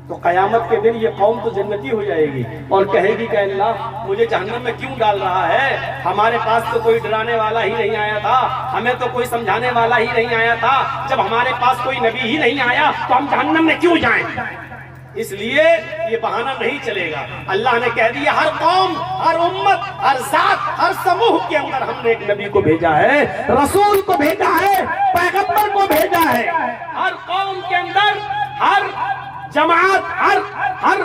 تو قیامت کے دن یہ قوم تو جنتی ہو جائے گی اور کہے گی کہ اللہ مجھے جہنم میں کیوں ڈال رہا ہے؟ ہمارے پاس تو کوئی ڈرانے والا ہی نہیں آیا تھا، ہمیں تو کوئی سمجھانے والا ہی نہیں آیا تھا، جب ہمارے پاس کوئی نبی ہی نہیں آیا تو ہم جہنم میں کیوں جائیں؟ اس لیے یہ بہانہ نہیں چلے گا۔ اللہ نے کہہ دیا ہر قوم، ہر امت، ہر ذات، ہر سموہ کے اندر ہم نے ایک نبی کو بھیجا ہے، رسول کو بھیجا ہے، پیغمبر کو بھیجا ہے۔ ہر قوم کے اندر، ہر جماعت، ہر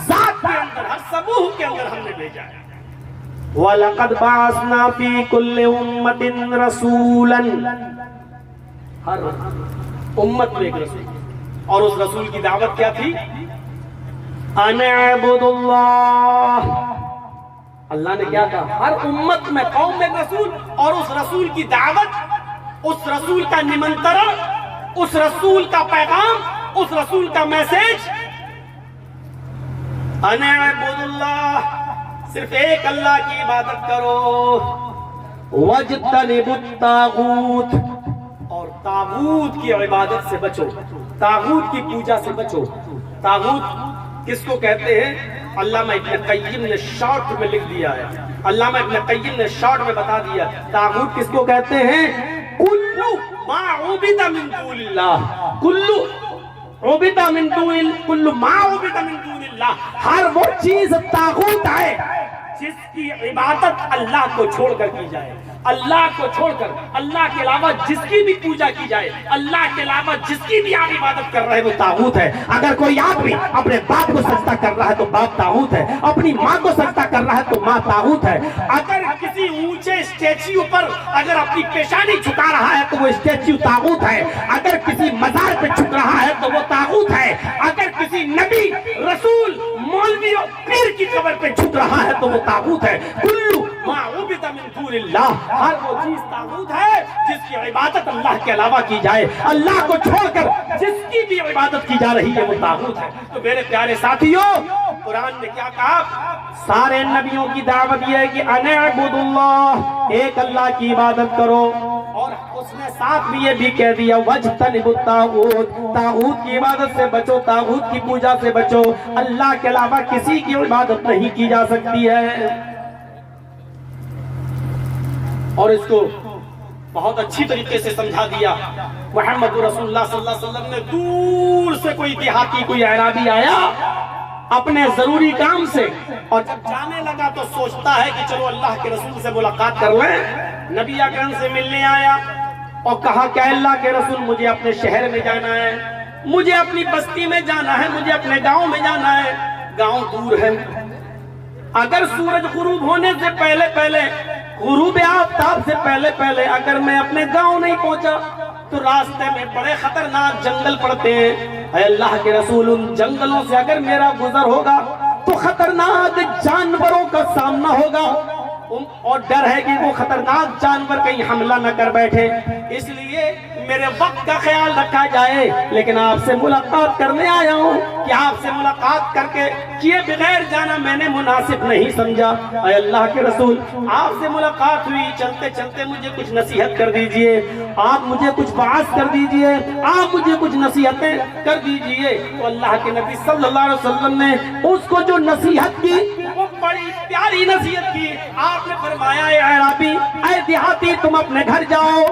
ذات کے اندر، ہر سموہ کے اندر ہم نے بھیجا ہے۔ وَلَقَدْ بَعَثْنَا فِي كُلِّ أُمَّةٍ رَسُولًا، ہر امت میں ایک رسول، اور اس رسول کی دعوت کیا تھی؟ أَنِ اعْبُدُوا اللَّهَ۔ اللہ نے کیا کہا؟ ہر امت میں، قوم میں ایک رسول، اور اس رسول کی دعوت، اس رسول کا نمنترن، اس رسول کا پیغام، اس رسول کا میسج، أَنِ اعْبُدُوا اللَّهَ، صرف ایک اللہ کی عبادت کرو، وَاجْتَنِبُوا الطَّاغُوتَ، اور طاغوت کی عبادت سے بچو، طاغوت کی پوجا سے بچو۔ طاغوت کس کو کہتے ہیں؟ علامہ ابن قیم نے شارٹ میں لکھ دیا ہے، علامہ ابن قیم نے شارٹ میں بتا دیا طاغوت کس کو کہتے ہیں؟ کلو ما عبد من دون اللہ، کلو عبد من دون، کلو ما عبد من دون اللہ، ہر وہ چیز طاغوت ہے جس کی عبادت اللہ کو چھوڑ کر کی جائے، اللہ کو چھوڑ کر، اللہ کے علاوہ جس کی بھی پوجا کی جائے، اللہ کے علاوہ جس کی بھی آپ عبادت کر رہے ہیں وہ طاغوت ہے۔ اگر کوئی آدمی اپنے باپ کو سجدہ کر رہا ہے تو باپ طاغوت ہے، اپنی ماں کو سجدہ کر رہا ہے تو ماں طاغوت ہے۔ اگر کسی اونچے اسٹیچو پر اگر اپنی پیشانی جھکا رہا ہے تو وہ اسٹیچو طاغوت ہے، اگر کسی مزار پہ جھک رہا ہے تو وہ طاغوت ہے، اگر کسی نبی، رسول، مولوی اور پیر کی قبر پہ جھک رہا ہے تو وہ طاغوت ہے۔ کلو ما عبد من دون اللہ، ہر وہ چیز طاغوت ہے جس کی عبادت اللہ کے علاوہ کی جائے، اللہ کو چھوڑ کر جس کی بھی عبادت کی جا رہی ہے وہ طاغوت ہے۔ تو میرے پیارے ساتھیو، قرآن نے کیا کہا؟ سارے نبیوں کی دعوت یہ ہے کہ ان اعبدوا اللہ، ایک اللہ کی عبادت کرو، اور اس نے ساتھ بھی یہ بھی کہہ دیا وَاجْتَنِبُوا الطَّاغُوتَ، طاغوت کی عبادت سے بچو، طاغوت کی پوجا سے بچو، اللہ کے علاوہ کسی کی عبادت نہیں کی جا سکتی ہے۔ اور اس کو بہت اچھی طریقے سے سمجھا دیا محمد رسول اللہ صلی اللہ علیہ وسلم نے۔ دور سے کوئی دیہاتی، کوئی اعرابی آیا اپنے ضروری کام سے، اور جب جانے لگا تو سوچتا ہے کہ چلو اللہ کے رسول سے ملاقات کر لیں۔ نبی اکرم سے ملنے آیا اور کہا کہ اللہ کے رسول مجھے اپنے شہر میں جانا ہے، مجھے اپنی بستی میں جانا ہے، مجھے اپنے گاؤں میں جانا ہے۔ گاؤں دور ہے، اگر سورج غروب ہونے سے پہلے پہلے، غروب آفتاب سے پہلے پہلے اگر میں اپنے گاؤں نہیں پہنچا تو راستے میں بڑے خطرناک جنگل پڑتے ہیں۔ اے اللہ کے رسول، ان جنگلوں سے اگر میرا گزر ہوگا تو خطرناک جانوروں کا سامنا ہوگا، اور ڈر ہے کہ وہ خطرناک جانور کہیں حملہ نہ کر بیٹھے، اس لیے میرے وقت کا خیال رکھا جائے۔ لیکن آپ سے ملاقات کرنے آیا ہوں کہ آپ سے ملاقات کر کے کیے بغیر جانا میں نے مناسب نہیں سمجھا۔ اے اللہ کے رسول، آپ سے ملاقات ہوئی، چلتے چلتے مجھے کچھ نصیحت کر دیجئے، آپ مجھے کچھ باعث کر دیجئے، آپ مجھے کچھ نصیحتیں کر دیجئے۔ تو اللہ کے نبی صلی اللہ علیہ وسلم نے اس کو جو نصیحت کی وہ بڑی پیاری نصیحت کی۔ آپ نے فرمایا اے اعرابی، اے دیہاتی، تم اپنے گھر جاؤ،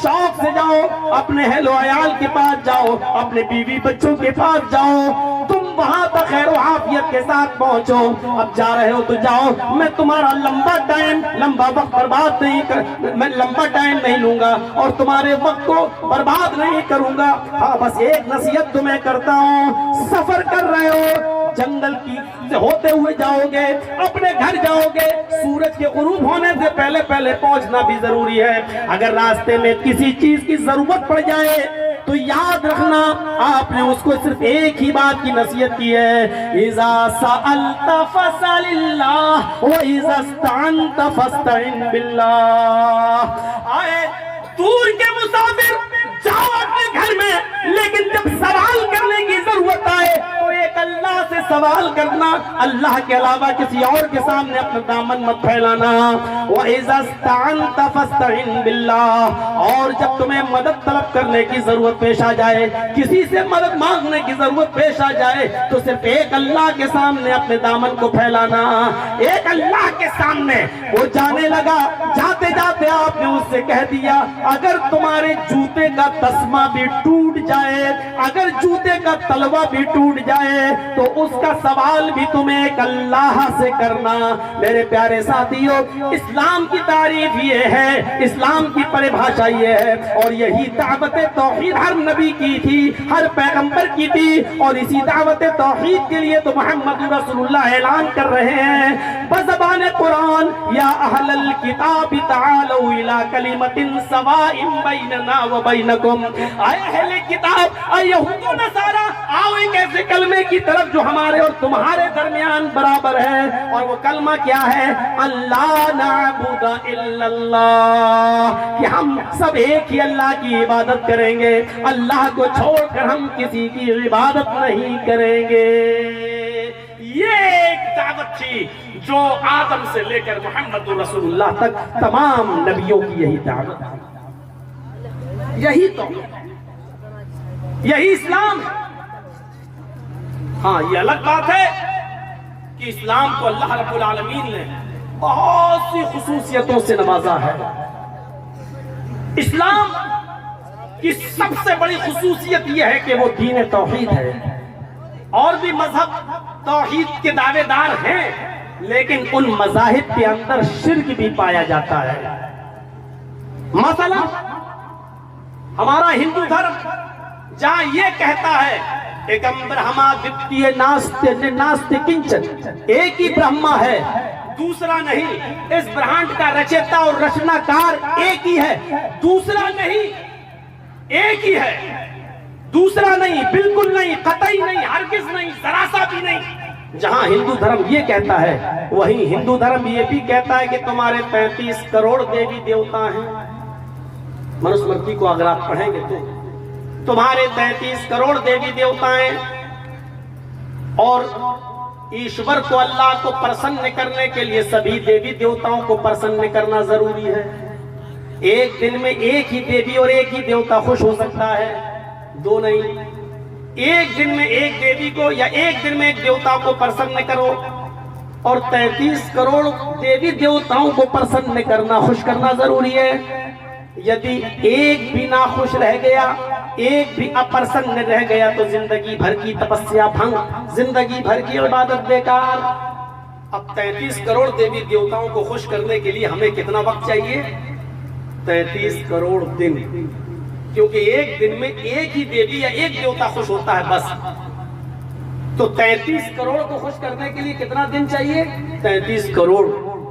شوق سے جاؤ، اپنے اہل و عیال کے پاس جاؤ، اپنے بیوی بچوں کے پاس جاؤ، تم وہاں تک خیر و عافیت کے ساتھ پہنچو۔ اب جا رہے ہو تو جاؤ، میں تمہارا لمبا وقت برباد نہیں میں لمبا ٹائم نہیں لوں گا اور تمہارے وقت کو برباد نہیں کروں گا۔ ہاں بس ایک نصیحت تمہیں کرتا ہوں، سفر کر رہے ہو، جنگل کی سے ہوتے ہوئے جاؤ گے، اپنے گھر جاؤ گے، سورج کے غروب ہونے سے پہلے پہلے پہنچنا بھی ضروری ہے۔ اگر راستے میں کسی چیز کی ضرورت پڑ جائے تو یاد رکھنا آپ نے اس کو صرف ایک ہی بات کی نصیحت کی ہے، اذا سألت فاسأل اللہ واذا استعنت فاستعن باللہ۔ آئے دور کے مسافر جاؤ اپنے گھر میں، لیکن جب سوال کرنے کی ضرورت آئے تو ایک اللہ سے سوال کرنا، اللہ کے علاوہ کسی اور کے سامنے اپنا دامن مت پھیلانا۔ وَإِذَا اسْتَعَنْتَ فَاسْتَعِنْ بِاللَّهِ، اور جب تمہیں مدد طلب کرنے کی ضرورت پیش آ جائے، کسی سے مدد مانگنے کی ضرورت پیش آ جائے تو صرف ایک اللہ کے سامنے اپنے دامن کو پھیلانا، ایک اللہ کے سامنے۔ وہ جانے لگا، جاتے جاتے آپ نے اس سے کہہ دیا اگر تمہارے جوتے کا تسمہ بھی ٹوٹ جائے، اگر جوتے کا تلوا بھی ٹوٹ جائے تو اس کا سوال بھی تمہیں ایک اللہ سے کرنا۔ میرے پیارے ساتھیوں، اسلام کی تعریف یہ ہے، اسلام کی پریبھاشا یہ ہے، اور یہی دعوت توحید ہر نبی کی تھی، ہر پیغمبر کی تھی، اور اسی دعوت توحید کے لیے تو محمد رسول اللہ اعلان کر رہے ہیں بزبان قرآن، یا اہل الکتاب تعالوا الی کلمۃ سواء بیننا وبینکم۔ اے اہل کتاب، اے یہود و نصارا، آؤ ایک ایسے کلمے کی طرف جو ہمارے اور تمہارے درمیان برابر ہے، اور وہ کلمہ کیا ہے؟ اللہ نعبد الا اللہ، کہ ہم سب ایک ہی اللہ کی عبادت کریں گے، اللہ کو چھوڑ کر ہم کسی کی عبادت نہیں کریں گے۔ یہ ایک دعوت تھی جو آدم سے لے کر محمد رسول اللہ تک تمام نبیوں کی یہی دعوت ہے، یہی تو یہی اسلام ہے۔ ہاں یہ الگ بات ہے کہ اسلام کو اللہ رب العالمین نے بہت سی خصوصیتوں سے نوازا ہے۔ اسلام کی سب سے بڑی خصوصیت یہ ہے کہ وہ دین توحید ہے۔ اور بھی مذہب توحید کے دعوے دار ہیں، لیکن ان مذاہب کے اندر شرک بھی پایا جاتا ہے۔ مثلا ہمارا ہندو دھرم جہاں یہ کہتا ہے ایکم برہما دوتیہ ناستے کنچن، ایک ہی برہما ہے دوسرا نہیں، اس برہانڈ کا رچیتا اور رچنا کار ایک ہی ہے، دوسرا نہیں، ایک ہی ہے، دوسرا نہیں، بالکل نہیں، قطعی نہیں، ہرگز نہیں، ذرا سا بھی نہیں۔ جہاں ہندو دھرم یہ کہتا ہے، وہیں ہندو دھرم یہ بھی کہتا ہے کہ تمہارے 35 کروڑ دیوی دیوتا ہیں۔ منوسمرتی کو اگر آپ پڑھیں گے تو تمہارے 33 کروڑ دیوی دیوتا ہیں، اور ایشور کو، اللہ کو پرسن کرنے کے لیے سبھی دیوی دیوتاؤں کو پرسن کرنا ضروری ہے۔ ایک دن میں ایک ہی دیوی اور ایک ہی دیوتا خوش ہو سکتا ہے، دو نہیں۔ ایک دن میں ایک دیوی کو یا ایک دن میں ایک دیوتا کو پرسن کرو، اور 33 کروڑ دیوی دیوتاؤں کو پرسن کرنا، خوش کرنا ضروری ہے۔ یدی ایک بھی ناخوش رہ گیا، ایک بھی اپرسن رہ گیا تو زندگی بھر کی تپسیا بھنگ، زندگی بھر کی عبادت بیکار۔ اب 33 کروڑ دیوی دیوتاؤں کو خوش کرنے کے لیے ہمیں کتنا وقت چاہیے؟ 33 کروڑ دن، کیونکہ ایک دن میں ایک ہی دیوی یا ایک دیوتا خوش ہوتا ہے بس۔ تو 33 کروڑ کو خوش کرنے کے لیے کتنا دن چاہیے؟ 33 کروڑ۔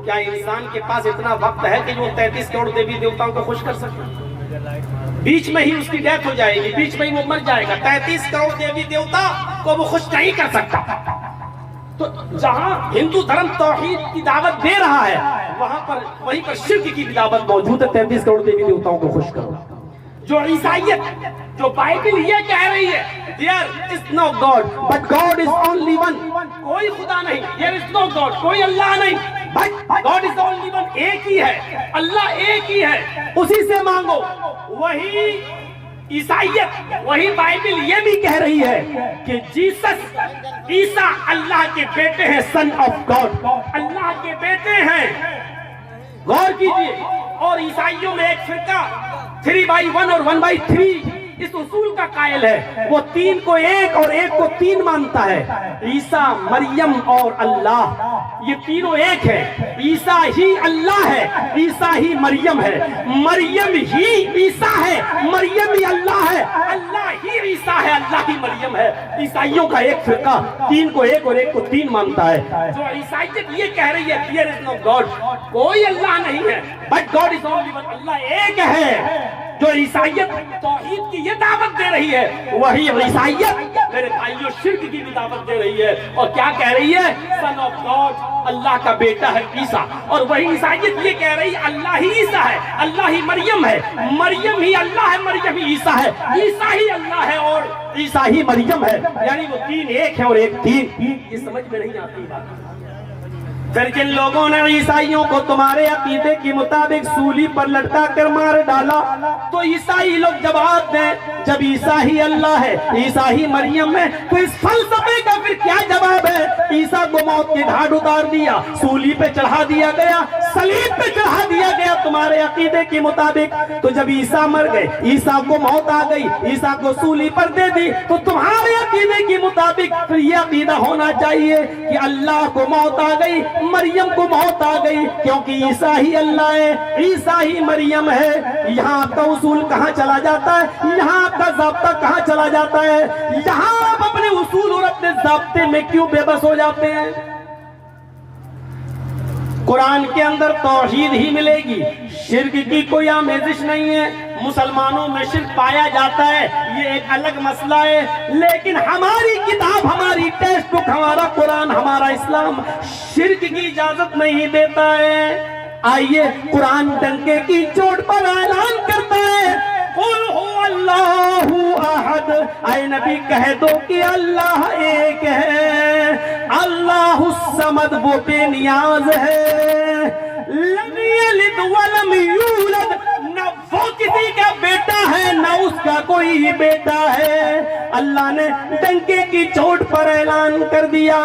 کیا انسان کے پاس اتنا وقت ہے کہ وہ 33 کروڑ دیوی دیوتاؤں کو خوش کر سکتا؟ بیچ میں ہی اس کی ڈیتھ ہو جائے گی، بیچ میں ہی وہ مر جائے گا۔ 33 کروڑ دیوی دیوتا کو وہ خوش نہیں کر سکتا۔ تو جہاں ہندو دھرم توحید کی دعوت دے رہا ہے، وہیں پر شرک کی دعوت موجود ہے، 33 کروڑ دیوی دیوتاؤں کو خوش کرو۔ جو عیسائیت، جو بائبل یہ کہہ رہی ہے there is no God but God is only one، کوئی خدا نہیں، there is no God، کوئی اللہ نہیں، but God is only one، ایک ہی ہے، اللہ ایک ہی ہے، اسی سے مانگو۔ وہی عیسائیت، وہی بائبل یہ بھی کہہ رہی ہے کہ جیسس، عیسیٰ اللہ کے بیٹے ہیں، سن آف گاڈ، اللہ کے بیٹے ہیں۔ غور کیجئے، اور عیسائیوں میں ایک فرقہ 3/1 اور 1/3 اس اصول کا قائل ہے، وہ تین کو ایک اور ایک کو تین مانتا ہے۔ عیسیٰ، مریم اور اللہ، یہ تینوں ایک ہے۔ عیسیٰ ہی اللہ ہے، عیسیٰ ہی مریم ہے، مریم ہی عیسیٰ ہے، مریم ہی اللہ ہے، اللہ ہی عیسیٰ ہے، اللہ ہی مریم ہے۔ عیسائیوں کا ایک فرقہ تین کو ایک اور ایک کو تین مانتا ہے۔ جو عیسائیت یہ کہہ رہی ہے there is no God، کوئی اللہ نہیں ہے، but God is only one، اللہ ایک ہے۔ جو عیسائیت توحید کی یہ دعوت دے رہی ہے، وہی عیسائیت میرے بھائیوں شرک کی بھی دعوت دے رہی ہے۔ اور کیا کہہ رہی ہے؟ سن آف گاڈ، اللہ کا بیٹا ہے عیسیٰ۔ اور وہی عیسائیت یہ کہہ رہی ہے اللہ ہی عیسیٰ ہے، اللہ ہی مریم ہے، مریم ہی اللہ ہے، مریم ہی عیسیٰ ہے، عیسیٰ ہی اللہ ہے اور عیسیٰ ہی مریم ہے، یعنی وہ تین ایک ہے اور ایک تین۔ یہ سمجھ میں نہیں آتی بات۔ پھر جن لوگوں نے عیسائیوں کو تمہارے عقیدے کے مطابق سولی پر لٹکا کر مار ڈالا، تو عیسائی لوگ جواب دیں جب عیسیٰ ہی اللہ ہے، عیسیٰ ہی مریم ہے، تو اس فلسفے کا پھر کیا جواب ہے؟ عیسیٰ کو موت کے گھاٹ اتار دیا، سولی پہ چڑھا دیا گیا، صلیب پہ چڑھا دیا گیا تمہارے عقیدے کے مطابق۔ تو جب عیسیٰ مر گئے، عیسیٰ کو موت آ گئی، عیسیٰ کو سولی پر دے دی، تو تمہارے عقیدے کے مطابق پھر یہ عقیدہ ہونا چاہیے کہ اللہ کو موت آ گئی، مریم کو موت آ گئی، کیونکہ عیسیٰ ہی اللہ ہے، عیسیٰ ہی مریم ہے۔ یہاں آپ کا اصول کہاں چلا جاتا ہے؟ یہاں آپ کا ضابطہ کہاں چلا جاتا ہے؟ یہاں آپ اپنے اصول اور اپنے ضابطے میں کیوں بے بس ہو جاتے ہیں؟ قرآن کے اندر توحید ہی ملے گی، شرک کی کوئی آمیزش نہیں ہے۔ مسلمانوں میں شرک پایا جاتا ہے، یہ ایک الگ مسئلہ ہے، لیکن ہماری کتاب، ہماری ٹیکسٹ بک، ہمارا قرآن، ہمارا اسلام شرک کی اجازت نہیں دیتا ہے۔ آئیے قرآن ڈنکے کی چوٹ پر اعلان کرتا ہے، قل هو اللہ احد، اے نبی کہہ دو کہ اللہ ایک ہے، اللہ الصمد، وہ بے نیاز ہے، لم یلد ولم یولد، نہ وہ کسی کا بیٹا ہے نہ اس کا کوئی بیٹا ہے۔ اللہ نے ڈنکے کی چوٹ پر اعلان کر دیا،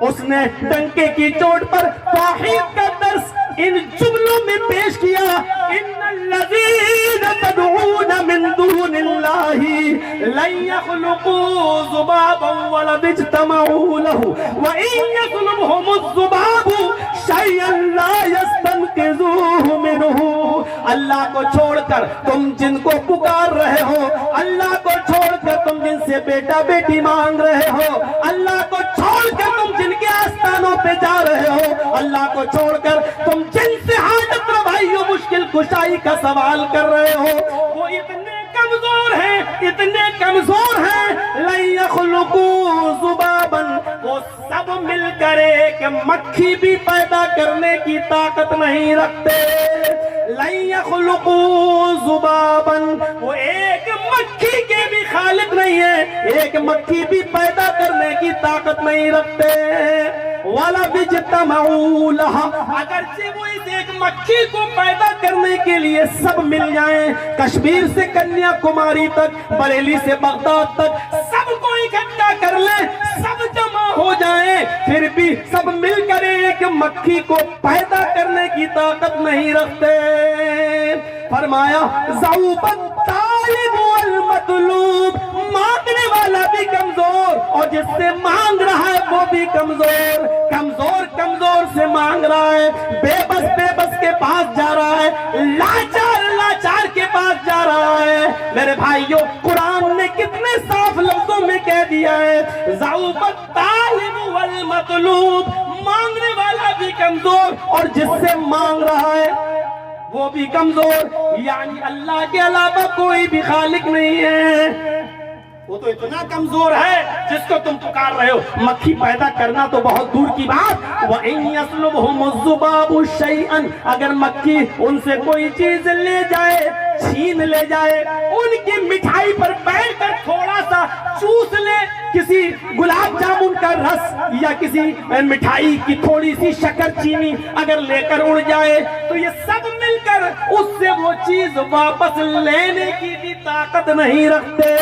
اس نے ڈنکے کی چوٹ پر توحید کا درس ان جملوں میں پیش کیا، ان الذین تدعون من دون اللہ لن يخلقوا ذبابا ولو اجتمعوا له وان يسلبهم الذباب شيئا لا يستنقذوه منه۔ اللہ کو چھوڑ کر تم جن کو پکار رہے ہو، اللہ کو چھوڑ کر تم جن سے بیٹا بیٹی مانگ رہے ہو، اللہ کو چھوڑ کر تم جن کے آستانوں پہ جا رہے ہو، اللہ کو چھوڑ کر تم جن سے حاجت روائی و مشکل کشائی کا سوال کر رہے ہو، وہ اتنے کمزور ہیں، اتنے کمزور ہیں، لن يخلقوا ذبابا، وہ سب مل کر ایک مکھی بھی پیدا کرنے کی طاقت نہیں رکھتے۔ لن يخلقوا ذبابا، وہ ایک مکھی کے بھی خالق نہیں ہے، ایک مکھی بھی پیدا کرنے کی طاقت نہیں رکھتے۔ وَلَوِ اجْتَمَعُوا لَهَا، اگرچہ وہ اس ایک مکھی کو پیدا کرنے کے لیے سب مل جائیں، کشمیر سے کنیا کماری تک، بریلی سے بغداد تک، سب کو اکٹھا کر لیں، سب جمع ہو جائیں، پھر بھی سب مل کر ایک مکھی کو پیدا کرنے کی طاقت نہیں رکھتے۔ فرمایا ضعف الطالب والمطلوب، مانگنے والا بھی کمزور اور جس سے مانگ رہا ہے وہ بھی کمزور، کمزور کمزور سے مانگ رہا ہے، بے بس کے پاس جا رہا ہے، لاچار کے پاس جا رہا ہے۔ میرے بھائیوں قرآن نے کتنے صاف لفظوں میں کہہ دیا ہے، ضعف الطالب والمطلوب، مانگنے والا بھی کمزور اور جس سے مانگ رہا ہے وہ بھی کمزور، یعنی اللہ کے علاوہ کوئی بھی خالق نہیں ہے۔ وہ تو اتنا کمزور ہے جس کو تم پکار رہے ہو، مکھی پیدا کرنا تو بہت دور کی بات۔ وَإِن يَسْلُبْهُمُ الذُّبَابُ شَيْئًا، اگر مکھی ان سے کوئی چیز لے جائے، چھین لے جائے، ان کی مٹھائی پر بیٹھ کر تھوڑا سا چوس لے، کسی گلاب جامن کا رس یا کسی مٹھائی کی تھوڑی سی شکر چینی اگر لے کر اڑ جائے، تو یہ سب مل کر اس سے وہ چیز واپس لینے کی بھی طاقت نہیں رکھتے۔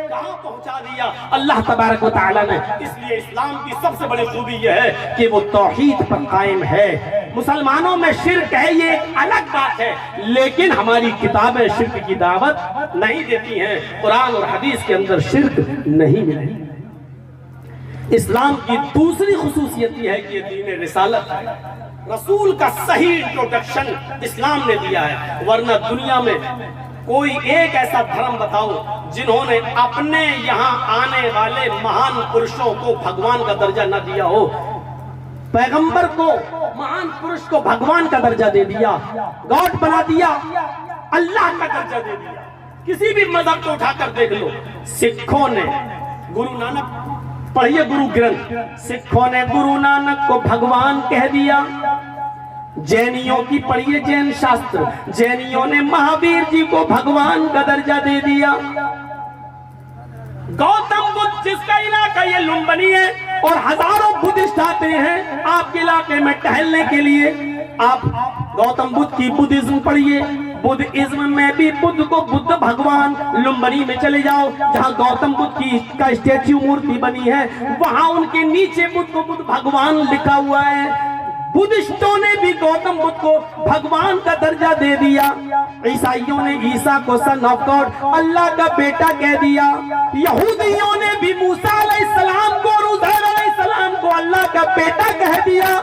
کہاں پہنچا دیا اللہ تبارک و تعالیٰ نے۔ اس لیے اسلام کی سب سے بڑی خوبی یہ ہے کہ وہ توحید پر قائم ہے۔ مسلمانوں میں شرک ہے، یہ ایک الگ بات بات ہے، لیکن ہماری کتابیں شرک کی دعوت نہیں دیتی ہیں، قرآن اور حدیث کے اندر شرک نہیں ملے۔ اسلام کی دوسری خصوصیت یہ ہے کہ یہ دین رسالت ہے، رسول کا صحیح انٹروڈکشن اسلام نے دیا ہے، ورنہ دنیا میں کوئی ایک ایسا دھرم بتاؤ جنہوں نے اپنے یہاں آنے والے مہان پرشوں کو بھگوان کا درجہ نہ دیا ہو۔ پیغمبر کو، مہان پرش کو بھگوان کا درجہ دے دیا، گاڈ بنا دیا، اللہ کا درجہ دے دیا۔ کسی بھی مذہب کو اٹھا کر دیکھ لو، سکھوں نے گرو نانک، پڑھیے گرو گرنتھ، سکھوں نے گرو نانک کو بھگوان کہہ دیا۔ جینیوں کی پڑھیے جین شاستر، جینیوں نے مہاویر جی کو بھگوان کا درجہ دے دیا۔ گوتم بدھ جس کا علاقہ یہ لمبنی ہے اور ہزاروں بدھسٹ آتے ہیں آپ کے علاقے میں ٹہلنے کے لیے، آپ گوتم بدھ کی بدھزم پڑھیے، بدھزم میں بھی بدھ کو بدھ بھگوان، لمبنی میں چلے جاؤ جہاں گوتم بدھ کی کا اسٹیچو مورتی بنی ہے، وہاں ان کے نیچے بدھ کو بدھ بھگوان لکھا ہوا ہے۔ بدھسٹوں نے بھی گوتم بدھ کو بھگوان کا درجہ دے دیا۔ عیسائیوں نے عیسیٰ کو سن آف گاڈ، اللہ کا بیٹا کہہ دیا۔ یہودیوں نے بھی موسیٰ علیہ السلام کو اور عزیر علیہ السلام کو اللہ کا بیٹا کہہ دیا۔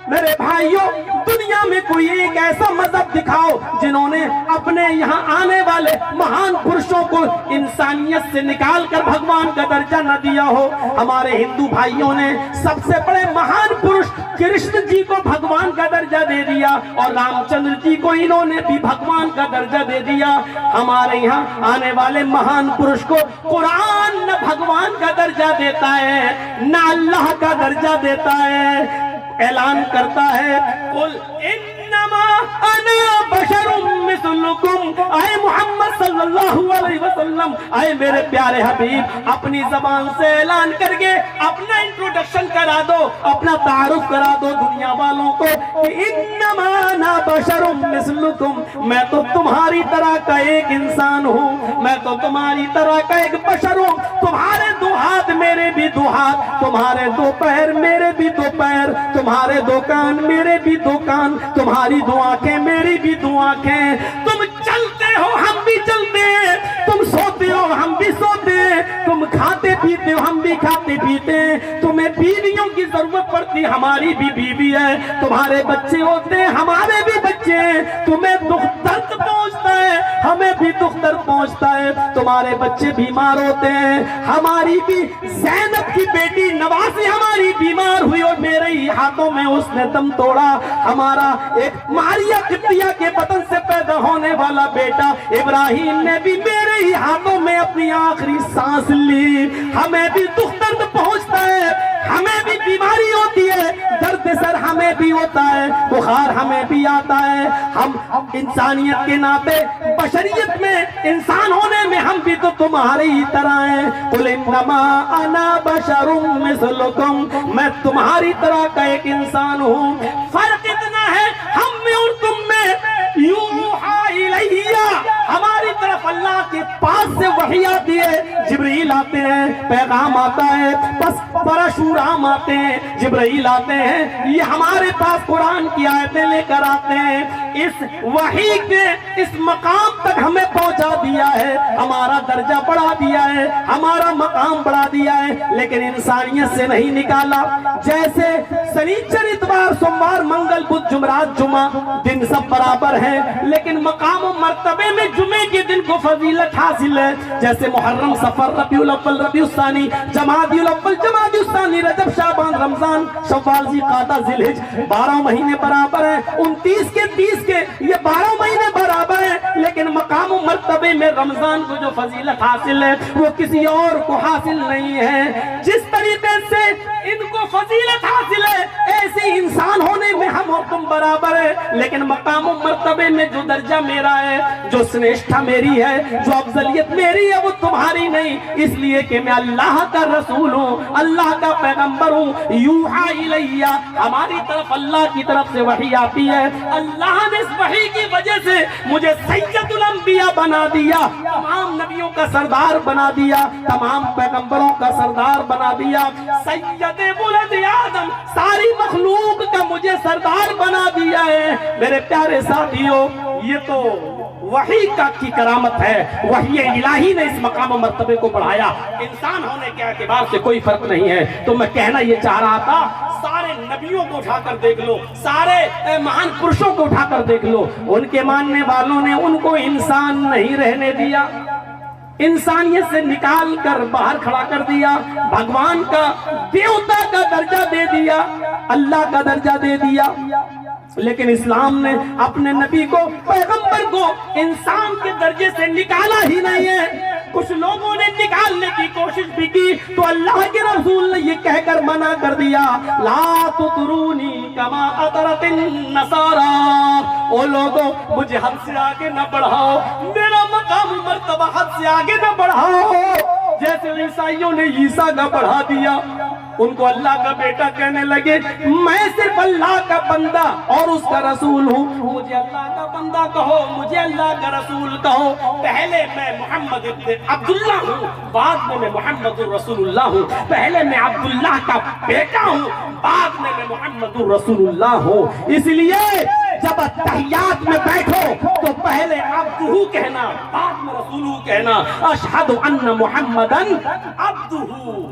میرے بھائیوں، دنیا میں کوئی ایک ایسا مذہب دکھاؤ جنہوں نے اپنے یہاں آنے والے مہان پرشوں کو انسانیت سے نکال کر بھگوان کا درجہ نہ دیا ہو۔ ہمارے ہندو بھائیوں نے سب سے بڑے مہان پرش کرشن جی کو بھگوان کا درجہ دے دیا، اور رام چندر جی کو انہوں نے بھی بھگوان کا درجہ دے دیا۔ ہمارے یہاں آنے والے مہان پرش کو قرآن نہ بھگوان کا درجہ دیتا ہے نہ اللہ کا درجہ دیتا ہے۔ اعلان کرتا ہے، قل انما انا بشر مثلکم، اے محمد صلی اللہ علیہ وسلم، اے میرے پیارے حبیب، اپنی زبان سے اعلان کر کے اپنا انٹروڈکشن کرا دو، اپنا تعارف کرا دو دنیا والوں کو کہ انما انا بشر مثلکم، میں تو تمہاری طرح کا ایک انسان ہوں، میں تو تمہاری طرح کا ایک بشر ہوں۔ تمہارے دو ہاتھ میرے بھی دو ہاتھ، تمہارے دو پیر میرے بھی دو پیر، تمہارے دو کان میرے بھی دو کان، تمہاری دو آنکھیں میری بھی دو آنکھیں، تم چلتے ہو ہم بھی چلتے ہیں، تم سوتے ہو ہم بھی سوتے ہیں، تم کھاتے پیتے ہو ہم بھی کھاتے پیتے ہیں، تمہیں بیویوں کی ضرورت پڑتی ہماری بھی بیوی ہے، تمہارے بچے ہوتے ہیں ہمارے بھی بچے ہیں، تمہیں دکھ درد پہنچتا ہے ہمیں بھی دکھ درد پہنچتا ہے، تمہارے بچے بیمار ہوتے ہیں ہماری بھی، زینب کی بیٹی نواسی ہماری بیمار ہوئی اور میرے ہی ہاتھوں میں اس نے دم توڑا، ہمارا ایک ماریہ قبطیہ کے بطن سے پیدا ہونے والا بیٹا ابراہیم نے بھی میرے ہی ہاتھوں میں اپنی آخری سانس لی، ہمیں بھی دکھ درد پہنچتا ہے، ہمیں بھی بیماری ہوتی ہے، درد سر ہمیں بھی ہوتا ہے، بخار ہمیں بھی آتا ہے، ہم انسانیت کے ناطے بشریت میں انسان ہونے میں ہم بھی تو تمہارے ہی طرح ہیں۔ قل انما انا بشر مثلکم، میں تمہاری طرح کا ایک انسان ہوں، فرق اتنا ہے ہم میں اور تم میں، یوحی الیہ، ہماری طرف اللہ کے پاس سے وحی آتی ہے، جبرائیل آتے ہیں پیغام آتا ہے، بس پرشورام آتے ہیں، جبرائیل آتے ہیں، یہ ہمارے پاس قرآن کی آیتیں لے کر آتے ہیں، اس وحی کے اس مقام تک ہمیں پہنچا دیا ہے، ہمارا درجہ بڑھا دیا ہے، ہمارا مقام بڑھا دیا ہے، لیکن انسانیت سے نہیں نکالا۔ جیسے سنیچر اتوار سوموار منگل بدھ جمعرات جمعہ دن سب برابر ہیں، لیکن مقام و مرتبے میں جمعے کے دن کو فضیلت حاصل ہے، جیسے محرم صفر ربیع الاول ربیع الثانی جمادی الاول جمادی الثانی رجب شعبان رمضان شوال ذوالقعدہ ذوالحج 12 مہینے برابر ہیں، 29 کے 30 کے یہ 12 مہینے برابر ہیں، لیکن مقام و مرتبے میں رمضان کو جو فضیلت حاصل ہے وہ کسی اور کو حاصل نہیں ہے۔ جس طریقے سے ان کو فضیلت حاصل ہے ایسے انسان ہونے میں ہم اور تم برابر ہے، لیکن مقام و مرتبے میں جو درجہ میرا ہے، جو سنیشٹھا میری ہے، جو افضلیت میری ہے وہ تمہاری نہیں، اس لیے کہ میں اللہ کا رسول ہوں، اللہ کا پیغمبر ہوں۔ یوحی الیہ، ہماری طرف اللہ کی طرف سے وحی آتی ہے، اللہ نے اس وحی کی وجہ سے مجھے سید الانبیاء بنا دیا، تمام نبیوں کا سردار بنا دیا، تمام پیغمبروں کا سردار بنا دیا، سید ولد آدم، ساری مخلوق کا مجھے سردار بنا دیا ہے۔ میرے پیارے ساتھیوں، یہ تو وحی کی کرامت ہے، وحی الہی نے اس مقام و مرتبے کو بڑھایا، انسان ہونے کے اعتبار سے کوئی فرق نہیں ہے۔ تو میں کہنا یہ چاہ رہا تھا، سارے نبیوں کو اٹھا کر دیکھ لو، سارے مہان پرشوں کو اٹھا کر دیکھ لو، ان کے ماننے والوں نے ان کو انسان نہیں رہنے دیا، انسانیت سے نکال کر باہر کھڑا کر دیا، بھگوان کا دیوتا کا درجہ دے دیا، اللہ کا درجہ دے دیا۔ لیکن اسلام نے اپنے نبی کو، پیغمبر کو انسان کے درجے سے نکالا ہی نہیں ہے۔ کچھ لوگوں نے نکالنے کی کوشش بھی کی تو اللہ کے رسول نے یہ کہہ کر منع کر دیا، لا تطرونی کما اطرت النصارى، او لوگوں مجھے حد سے آگے نہ بڑھاؤ، میرا مقام مرتبہ حد سے آگے نہ بڑھاؤ، جیسے عیسائیوں نے عیسیٰ کا بڑھا دیا، ان کو اللہ کا بیٹا کہنے لگے۔ میں صرف اللہ کا بندہ اور اس کا رسول ہوں، مجھے اللہ کا بندہ کہو، مجھے اللہ کا رسول کہو، پہلے میں محمد ابن عبداللہ ہوں، بعد میں محمد الرسول اللہ ہوں، پہلے میں عبداللہ کا بیٹا ہوں، بعد میں محمد الرسول اللہ ہوں۔ اس لیے جب تحیات میں بیٹھو تو پہلے عبدہ کہنا، بعد میں رسولہ کہنا، اشہد ان محمدن عبدہ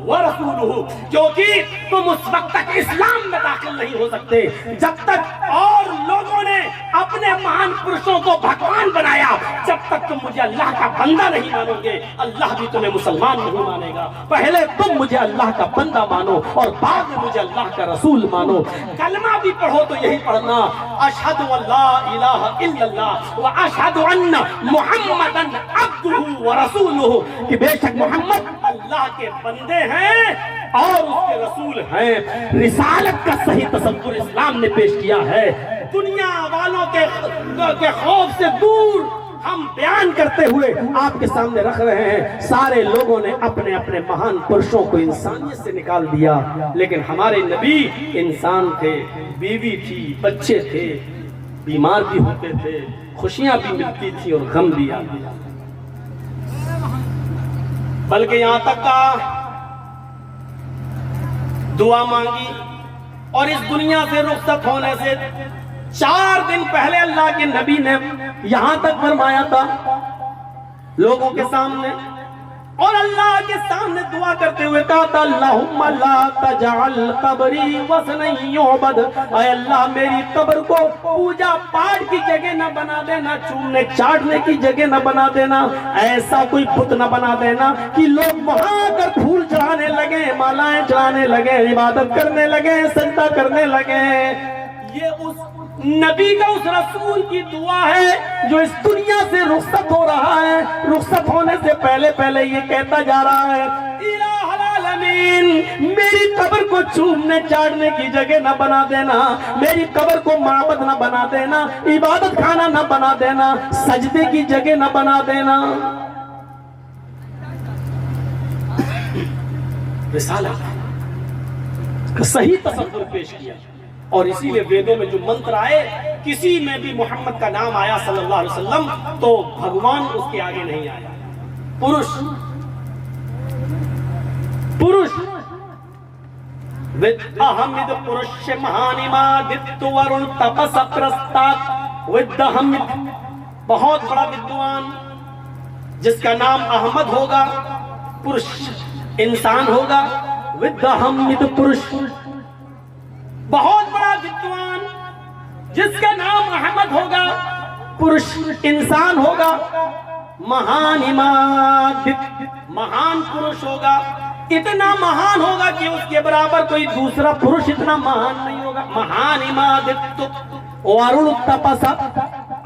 ورسولہ، کیونکہ تم اس وقت تک اسلام میں داخل نہیں ہو سکتے جب تک اور لوگوں نے اپنے مہان پرشوں کو بھگوان بنایا، جب تک تم مجھے اللہ کا بندہ نہیں مانو گے، اللہ بھی تمہیں مسلمان نہیں مانے گا۔ پہلے تم مجھے اللہ کا بندہ مانو اور بعد میں مجھے اللہ کا رسول مانو۔ کلمہ بھی پڑھو تو یہی پڑھنا، اشہد ان لا الہ الا اللہ واشہد ان محمدن عبدہ ورسولہ، کہ بے شک محمد اللہ کے بندے ہیں اور اس کے رسول ہیں۔ رسالت کا صحیح تصور اسلام نے پیش کیا ہے۔ دنیا والوں کے خوف سے دور ہم بیان کرتے ہوئے آپ کے سامنے رکھ رہے ہیں، سارے لوگوں نے اپنے اپنے مہان پرشوں کو انسانیت سے نکال دیا، لیکن ہمارے نبی انسان تھے، بیوی تھی، بچے تھے، بیمار بھی ہوتے تھے، خوشیاں بھی ملتی تھی اور غم بھی آتی، بلکہ یہاں تک کا دعا مانگی اور اس دنیا سے رخصت ہونے سے 4 دن پہلے اللہ کے نبی نے یہاں تک فرمایا تھا لوگوں کے سامنے اور اللہ کے سامنے دعا کرتے ہوئے کہا تھا، اللہم لا تجعل قبری وثنا یعبد، اے اللہ میری قبر کو پوجا پاٹ کی جگہ نہ بنا دینا، چومنے چاٹنے کی جگہ نہ بنا دینا، ایسا کوئی بت نہ بنا دینا کہ لوگ وہاں کر پھول چڑھانے لگے، مالائیں چڑھانے لگے، عبادت کرنے لگے، سجدہ کرنے لگے۔ یہ اس نبی کا، اس رسول کی دعا ہے جو اس دنیا سے رخصت ہو رہا ہے، رخصت ہونے سے پہلے پہلے یہ کہتا جا رہا ہے، الہ العالمین میری قبر کو چومنے چاٹنے کی جگہ نہ بنا دینا، میری قبر کو معبد نہ بنا دینا، عبادت خانہ نہ بنا دینا، سجدے کی جگہ نہ بنا دینا۔ رسالت کا صحیح تصور پیش کیا، اور اسی لئے ویدوں میں جو منتر آئے، کسی میں بھی محمد کا نام آیا صلی اللہ علیہ وسلم تو بھگوان اس کے آگے نہیں آیا۔ پرش ود احمد پرش مہانما دت ورن تپس پرستات، ود احمد بہت بڑا ودوان جس کا نام احمد ہوگا، پرش انسان ہوگا، ود احمد پرش بہت بڑا ودوان جس کا نام احمد ہوگا، پرش انسان ہوگا، مہان امادت مہان پرش ہوگا، اتنا مہان ہوگا کہ اس کے برابر کوئی دوسرا پرش اتنا مہان نہیں ہوگا۔ مہان امادت وارن تپسا،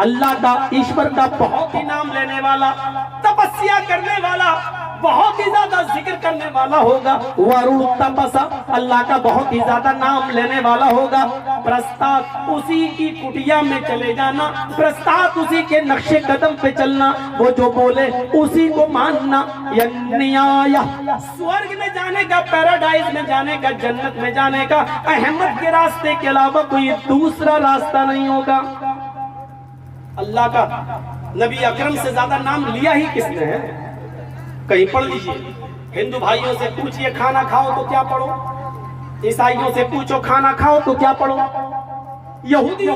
اللہ کا، ایشور کا بہت ہی نام لینے والا، تپسیا کرنے والا، بہت ہی زیادہ ذکر کرنے والا ہوگا۔ وارن تپسا، اللہ کا بہت ہی زیادہ نام لینے والا ہوگا۔ پرستات، اسی کی کٹیا میں چلے جانا، پرستات اسی کے نقش قدم پہ چلنا، وہ جو بولے اسی کو ماننا۔ ینیایا، سورگ میں جانے کا، پیراڈائز میں جانے کا، جنت میں جانے کا احمد کے راستے کے علاوہ کوئی دوسرا راستہ نہیں ہوگا۔ اللہ کا نبی اکرم سے زیادہ نام لیا ہی کس نے ہے؟ کہیں پڑھ لیجئے، ہندو بھائیوں سے پوچھئے کھانا کھاؤ تو کیا پڑھو، عیسائیوں سے پوچھو کھانا کھاؤ تو کیا پڑھو، یہودیوں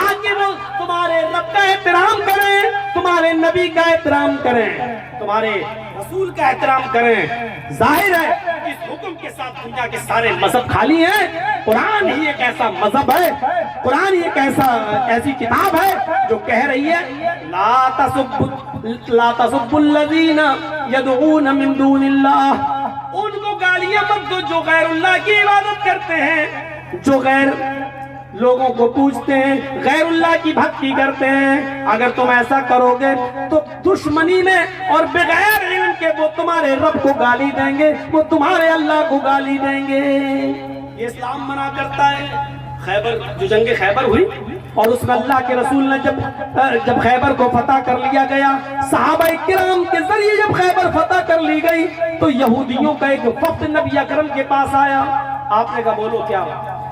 تاکہ وہ تمہارے رب کا احترام کریں، تمہارے نبی کا احترام کریں، تمہارے رسول کا احترام کریں۔ ظاہر ہے اس حکم کے ساتھ دنیا کے سارے مذہب خالی ہیں، قرآن ہی ایک ایسا مذہب ہے، قرآن ہی ایک ایسی کتاب ہے جو کہہ رہی ہے لا تسبوا الذین یدعون من دون اللہ، ان کو گالیاں مت دو جو غیر اللہ کی عبادت کرتے ہیں، جو غیر لوگوں کو پوچھتے ہیں، غیر اللہ کی بھکتی کرتے ہیں۔ اگر تم ایسا کرو گے تو دشمنی میں اور بغیر علم کے وہ تمہارے رب کو گالی دیں گے، وہ تمہارے اللہ کو گالی دیں گے۔ یہ اسلام منع کرتا ہے۔ خیبر، جو جنگ خیبر ہوئی اور اس میں اللہ کے رسول نے جب خیبر کو فتح کر لیا گیا، صحابہ کرام کے ذریعے جب خیبر فتح کر لی گئی تو یہودیوں کا ایک وفد نبی اکرم کے پاس آیا۔ آپ نے کہا بولو کیا؟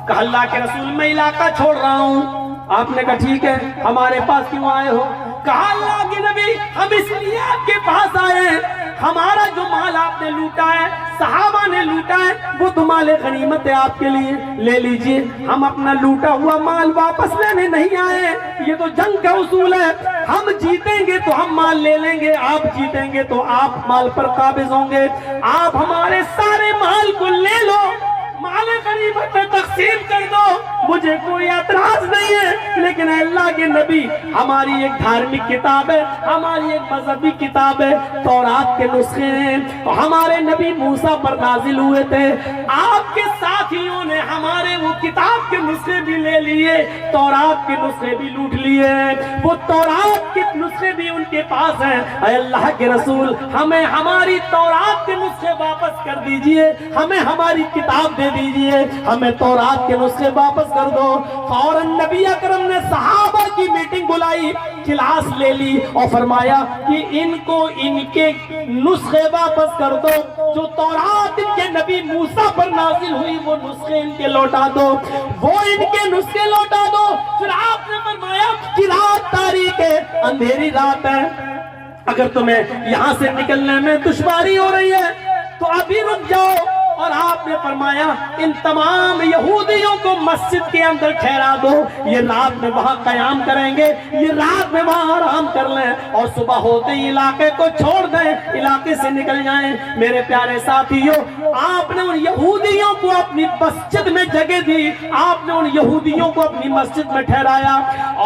کہا اللہ کے رسول میں علاقہ چھوڑ رہا ہوں۔ آپ نے کہا ٹھیک ہے، ہمارے پاس کیوں آئے ہو؟ کہا اللہ کے نبی ہم اس لیے آپ کے پاس آئے ہیں، ہمارا جو مال آپ نے لوٹا ہے، صحابہ نے لوٹا ہے، وہ تو مال غنیمت ہے آپ کے لیے، لے لیجئے۔ ہم اپنا لوٹا ہوا مال واپس لینے نہیں آئے ہیں، یہ تو جنگ کا اصول ہے، ہم جیتیں گے تو ہم مال لے لیں گے، آپ جیتیں گے تو آپ مال پر قابض ہوں گے، آپ ہمارے سارے مال کو لے لو، مال غنیمت میں تقسیم کر دو، مجھے کوئی اعتراض نہیں ہے، لیکن اے اللہ کے نبی ہماری ایک دھارمک کتاب ہے، ہماری ایک مذہبی کتاب ہے، تورات کے نسخے ہیں، ہمارے نبی موسیٰ پر نازل ہوئے تھے، آپ کے ساتھیوں نے ہمارے وہ کتاب کے نسخے بھی لے لیے، تورات کے نسخے بھی لوٹ لیے، وہ تورات کے نسخے بھی ان کے پاس ہیں۔ اے اللہ کے رسول ہمیں ہماری تورات کے نسخے واپس کر دیجئے، ہمیں ہماری کتاب دے دیجئے، ہمیں تورات کے نسخے واپس کر دو۔ فوراً نبی اکرم نے صحابہ کی میٹنگ بلائی، کلاس لے لی اور فرمایا کہ ان کو ان کے نسخے واپس کر دو، جو تورات ان کے نبی موسیٰ پر نازل ہوئی وہ نسخے ان کے لوٹا دو، وہ ان کے نسخے لوٹا دو۔ پھر آپ نے فرمایا کہ رات تاریک ہے، اندھیری رات ہے، اگر تمہیں یہاں سے نکلنے میں دشواری ہو رہی ہے تو ابھی رک جاؤ، اور آپ نے فرمایا ان تمام یہودیوں کو مسجد کے اندر ٹھہرا دو، یہ رات میں وہاں قیام کریں گے، یہ رات میں وہاں آرام کر لیں، اور صبح ہوتے ہی علاقے کو چھوڑ دیں، علاقے سے نکل جائیں۔ میرے پیارے ساتھیوں، آپ نے ان یہودیوں کو اپنی مسجد میں جگہ دی، آپ نے ان یہودیوں کو اپنی مسجد میں ٹھہرایا،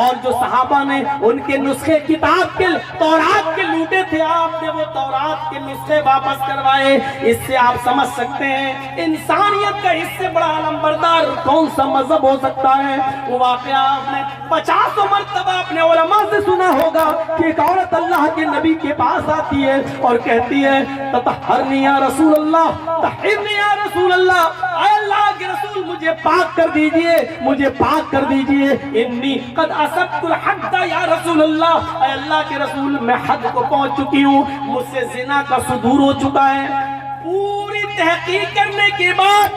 اور جو صحابہ نے ان کے نسخے کتاب کے تورات کے لوٹے تھے، آپ نے وہ تورات کے نسخے واپس کروائے۔ اس سے آپ سمجھ سکتے ہیں انسانیت کا اس سے بڑا علمبردار کون سا مذہب ہو سکتا ہے۔ وہ واقعہ آپ نے 50 مرتبہ اپنے علماء سے سنا ہوگا کہ ایک عورت اللہ کے نبی کے پاس آتی ہے اور کہتی ہے تطہرنی یا رسول اللہ، طہرنی یا رسول اللہ، اے اللہ کے رسول مجھے پاک کر دیجئے، مجھے پاک کر دیجئے، انی قد اصبت الحد یا رسول اللہ، اے اللہ کے رسول میں حد کو پہنچ چکی ہوں، مجھ سے زنا کا صدور ہو چکا ہے۔ پوری تحقیق کرنے کے بعد،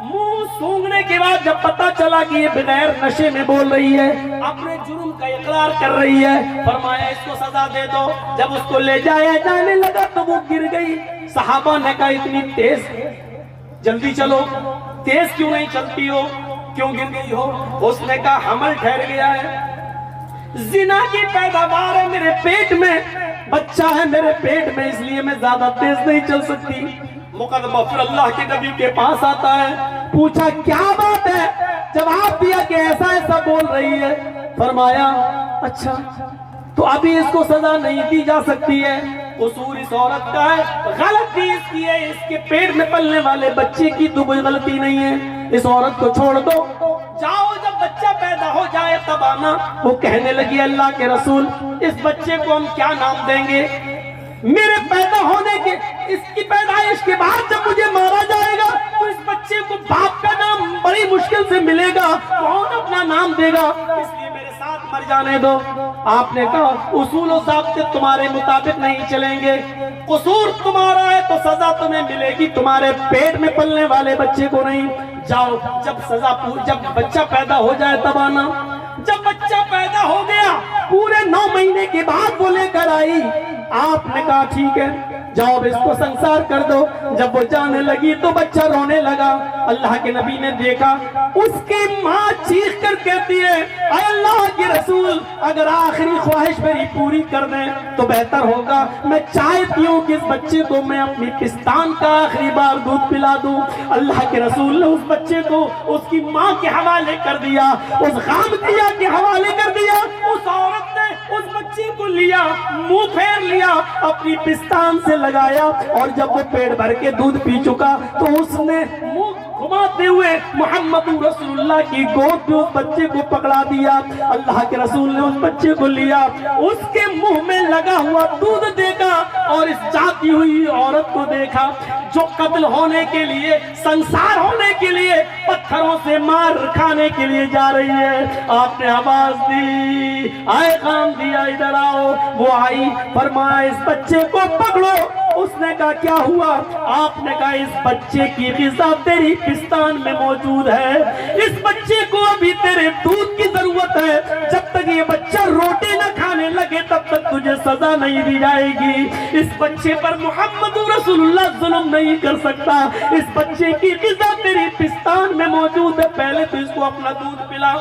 منہ سونگنے کے بعد جب پتہ چلا کہ یہ بغیر نشے میں بول رہی ہے، اپنے جرم کا اقرار کر رہی ہے، فرمایا اس کو سزا دے دو۔ جب اس کو لے جایا جانے لگا تو وہ گر گئی۔ صحابہ نے کہا اتنی تیز، جلدی چلو، تیز کیوں نہیں چلتی ہو، کیوں گر گئی ہو؟ اس نے کہا حمل ٹھہر گیا ہے، زنا کی پیداوار ہے میرے پیٹ میں، بچہ ہے میرے پیٹ میں، اس لیے میں زیادہ تیز نہیں چل سکتی۔ مقدمہ پھر اللہ کے نبی کے پاس آتا ہے، پوچھا کیا بات ہے؟ جواب دیا کہ ایسا ایسا بول رہی ہے۔ فرمایا اچھا تو ابھی اس کو سزا نہیں دی جا سکتی ہے، قصور اس عورت کا ہے، غلطی اس کی ہے، اس کے پیٹ میں پلنے والے بچے کی تو کوئی غلطی نہیں ہے، اس عورت کو چھوڑ دو، جاؤ جب بچہ پیدا ہو جائے تب آنا۔ وہ کہنے لگی اللہ کے رسول اس بچے کو ہم کیا نام دیں گے؟ میرے پیدا ہونے کے، اس کی پیدائش کے بعد جب مجھے مارا جائے گا تو اس بچے کو باپ کا نام بڑی مشکل سے ملے گا، کون اپنا نام دے گا؟ اس لیے میرے ساتھ مر جانے دو۔ آپ نے کہا اصول و ضابطے تمہارے مطابق نہیں چلیں گے، قصور تمہارا ہے تو سزا تمہیں ملے گی، تمہارے پیٹ میں پلنے والے بچے کو نہیں۔ جاؤ جب بچہ پیدا ہو جائے تب آنا۔ جب بچہ پیدا ہو گیا پورے 9 مہینے کے بعد وہ لے کر آئی۔ آپ نے کہا ٹھیک ہے، جاؤ اب اس کو سنسار کر دو۔ جب وہ جانے لگی تو بچہ رونے لگا۔ اللہ کے نبی نے دیکھا، اس کی ماں چیخ کر کہتی ہے اے اللہ کے رسول اگر آخری خواہش میری پوری کر دیں تو بہتر ہوگا، میں چاہتی ہوں کہ اس بچے کو میں اپنی پستان کا آخری بار دودھ پلا دوں۔ اللہ کے رسول نے اس بچے کو اس کی ماں کے حوالے کر دیا، اس غامدیہ کے حوالے کر دیا۔ اس عورت نے اس بچے کو لیا، منہ پھیر لیا، اپنی پستان سے لگایا، اور جب وہ پیٹ بھر کے دودھ پی چکا تو اس نے منہ گھماتے ہوئے محمد رسول اللہ کی گود میں اس بچے کو پکڑا دیا۔ اللہ کے رسول نے اس بچے کو لیا، اس کے منہ میں لگا ہوا دودھ دیکھا اور اس جاتی ہوئی عورت کو دیکھا جو قتل ہونے کے لیے، سنسار ہونے کے لیے، پتھروں سے مار کھانے کے لیے جا رہی ہے۔ آپ نے آواز دی آئے غامدیہ ادھر آؤ۔ وہ آئی، فرمایا اس بچے کو پکڑو۔ اس نے کہا کیا ہوا؟ آپ نے کہا اس بچے کی غذا تیری پستان میں موجود ہے، اس بچے کو ابھی تیرے دودھ کی ضرورت ہے، جب تک یہ بچہ روٹی نہ کھانے لگے تب تک تجھے سزا نہیں دی جائے گی۔ اس بچے پر محمد رسول اللہ ظلم نہیں کر سکتا، اس بچے کی غذا تیری پستان میں موجود ہے، پہلے تو اس کو اپنا دودھ پلا،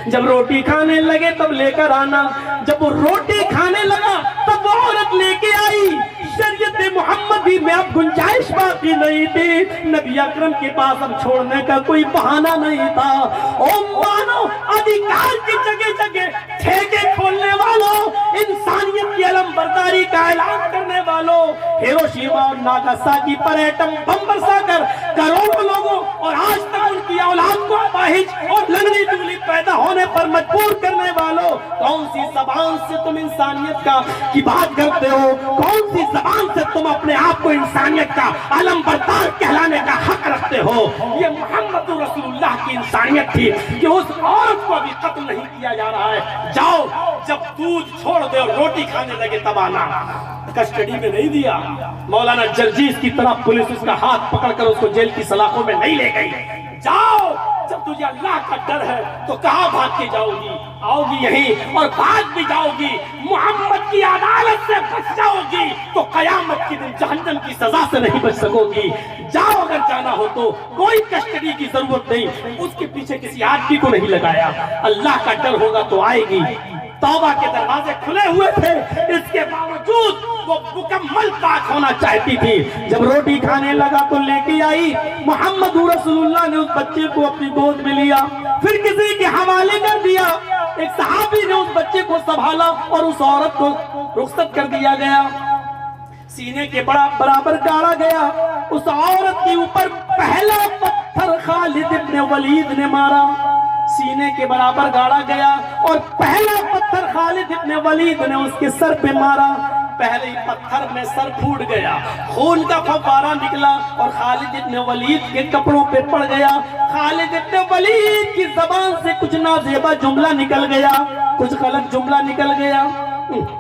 جب روٹی کھانے لگے تب لے کر آنا۔ جب وہ روٹی کھانے لگا تب وہ عورت لے کے آئی۔ شریعت محمدی میں اب گنجائش باقی نہیں تھی، نبی اکرم کے پاس اب چھوڑنے کا کوئی بہانہ نہیں تھا۔ او مانو ادھیکار کی جگہ جگہ ٹھیکے کھولنے والوں، انسانیت کی علم برداری کا اعلان کرنے والوں، ہیروشیما اور ناگاساکی پر ایٹم بم برسا کر کروڑوں لوگوں اور آج تک ان کی اولاد کو اپاہج اور لنگڑی دگلی پیدا ہونے پر مجبور کرنے والوں، کون سی زبان سے تم انسانیت کی بات کرتے ہو؟ کون سی زبان سے تم اپنے آپ کو انسانیت کا علم بردار کہلانے کا حق رکھتے ہو؟ یہ محمد رسول اللہ کی انسانیت تھی کہ اس عورت کو ابھی قتل نہیں کیا جا رہا ہے۔ جاؤ جب دودھ چھوڑ دے اور روٹی کھانے لگے تب آنا۔ کسٹڈی میں نہیں دیا، مولانا جرجیز کی طرح پولیس اس کا ہاتھ پکڑ کر اس کو جیل کی سلاخوں میں نہیں لے گئی۔ جاؤ جب تجھے اللہ کا ڈر ہے تو کہاں بھاگ کے جاؤ گی؟ آؤ گی یہیں، اور بھاگ بھی جاؤ گی محمد کی عدالت سے بچ جاؤ گی تو قیامت کے دن جہنم کی سزا سے نہیں بچ سکو گی۔ جاؤ اگر جانا ہو تو، کوئی کسٹڈی کی ضرورت نہیں، اس کے پیچھے کسی آدمی کو نہیں لگایا۔ اللہ کا ڈر ہوگا تو آئے گی۔ توبہ کے دروازے کھلے ہوئے تھے، اس کے باوجود وہ مکمل پاک ہونا چاہتی تھی۔ جب روٹی کھانے لگا تو لے کے آئی، محمد رسول اللہ نے اس بچے کو اپنی گود میں لیا، پھر کسی کے حوالے کر دیا۔ ایک صحابی نے اس بچے کو سنبھالا اور اس عورت کو رخصت کر دیا گیا، سینے کے برابر گاڑا گیا۔ اس عورت کے اوپر پہلا پتھر خالد ابن ولید نے مارا، سینے کے برابر گاڑا گیا، اور پہلا پتھر خالد ابن ولید نے اس کے سر پہ مارا۔ پہلے پتھر میں سر پھوٹ گیا، خون کا فوارہ نکلا اور خالد ابن ولید کے کپڑوں پہ پڑ گیا۔ خالد ابن ولید کی زبان سے کچھ نازیبا جملہ نکل گیا، کچھ غلط جملہ نکل گیا۔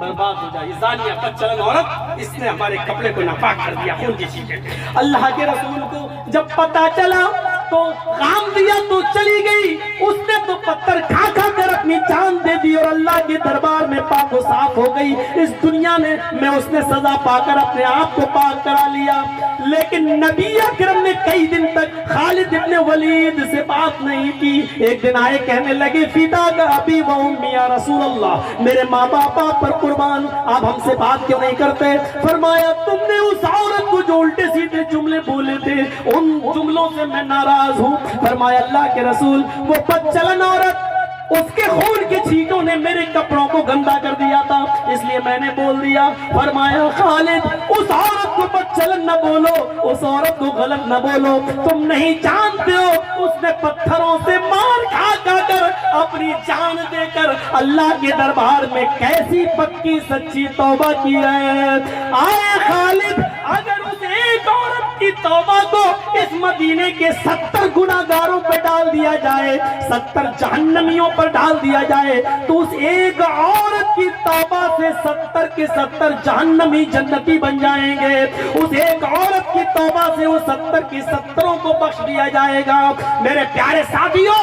برباد ہو جائے زانیہ بدچلن عورت، اس نے ہمارے کپڑے کو ناپاک کر دیا، خون کی چیزیں۔ اللہ کے رسول کو جب پتا چلا تو غامدیہ تو چلی گئی، اس نے تو پتھر کھا کھا کر اپنی جان دے دی اور اللہ کے دربار میں پاک و صاف ہو گئی۔ اس دنیا میں اس نے سزا پا کر اپنے آپ کو پاک کرا لیا۔ لیکن نبی اکرم نے کئی دن تک خالد ابن ولید سے بات نہیں کی۔ ایک دن آئے کہنے لگے فدا کا ابی و امی یا رسول اللہ، میرے ماں باپ پر قربان، آپ ہم سے بات کیوں نہیں کرتے؟ فرمایا تم نے اس عورت کو جو الٹے سیدھے جملے بولے تھے ان جملوں سے میں ناراض ہوں۔ فرمایا اللہ کے رسول وہ بدچلن عورت، اس کے خون کے چھینٹوں نے میرے کپڑوں کو گندا کر دیا تھا، اس لیے میں نے بول دیا۔ فرمایا خالد اس عورت کو بدچلن نہ بولو، اس عورت کو غلط نہ بولو، تم نہیں جانتے ہو اس نے پتھروں سے مار کھا کھا کر اپنی جان دے کر اللہ کے دربار میں کیسی پکی سچی توبہ کی ہے۔ آئے خالد اگر اس ایک عورت کی توبہ کو اس مدینے کے 70 گناہگاروں پہ ڈال دیا جائے، 70 جہنمیوں پر ڈال دیا جائے تو اس ایک عورت کی توبہ سے 70 کے 70 جہنمی جنتی بن جائیں گے۔ اس ایک عورت کی توبہ سے وہ 70 کے 70 کو بخش دیا جائے گا۔ میرے پیارے ساتھیوں،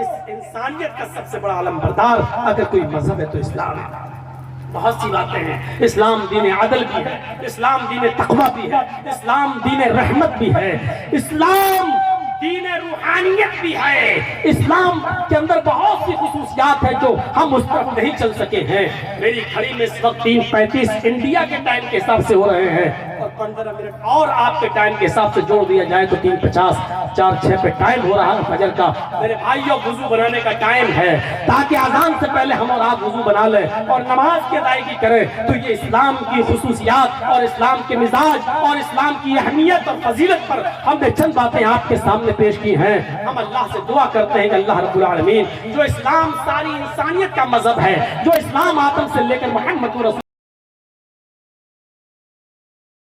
اس انسانیت کا سب سے بڑا علم بردار اگر کوئی مذہب ہے تو اسلام ہے۔ بہت سی باتیں ہیں، اسلام دین عدل بھی ہے، اسلام دین تقوی بھی ہے، اسلام دین رحمت بھی ہے، اسلام دین روحانیت بھی ہے، اسلام کے اندر بہت سی خصوصیات ہیں جو ہم اس طرف نہیں چل سکے ہیں۔ میری گھڑی میں اس وقت 3:35 انڈیا کے ٹائم کے حساب سے ہو رہے ہیں، اور 15 منٹ اور آپ کے ٹائم کے حساب سے جوڑ دیا جائے تو 3:50 4:06 پہ ٹائم ہو رہا ہے فجر کا۔ میرے بھائیوں، وضو بنانے کا ٹائم ہے تاکہ اذان سے پہلے ہم اور آپ وضو بنا لیں اور نماز کی ادائیگی کریں۔ تو یہ اسلام کی خصوصیات اور اسلام کے مزاج اور اسلام کی اہمیت اور فضیلت پر ہم نے چند باتیں آپ کے سامنے پیش کی ہیں۔ ہم اللہ سے دعا کرتے ہیں کہ اللہ رب العالمین، جو اسلام ساری انسانیت کا مذہب ہے، جو اسلام آدم سے لے کر محمد رسول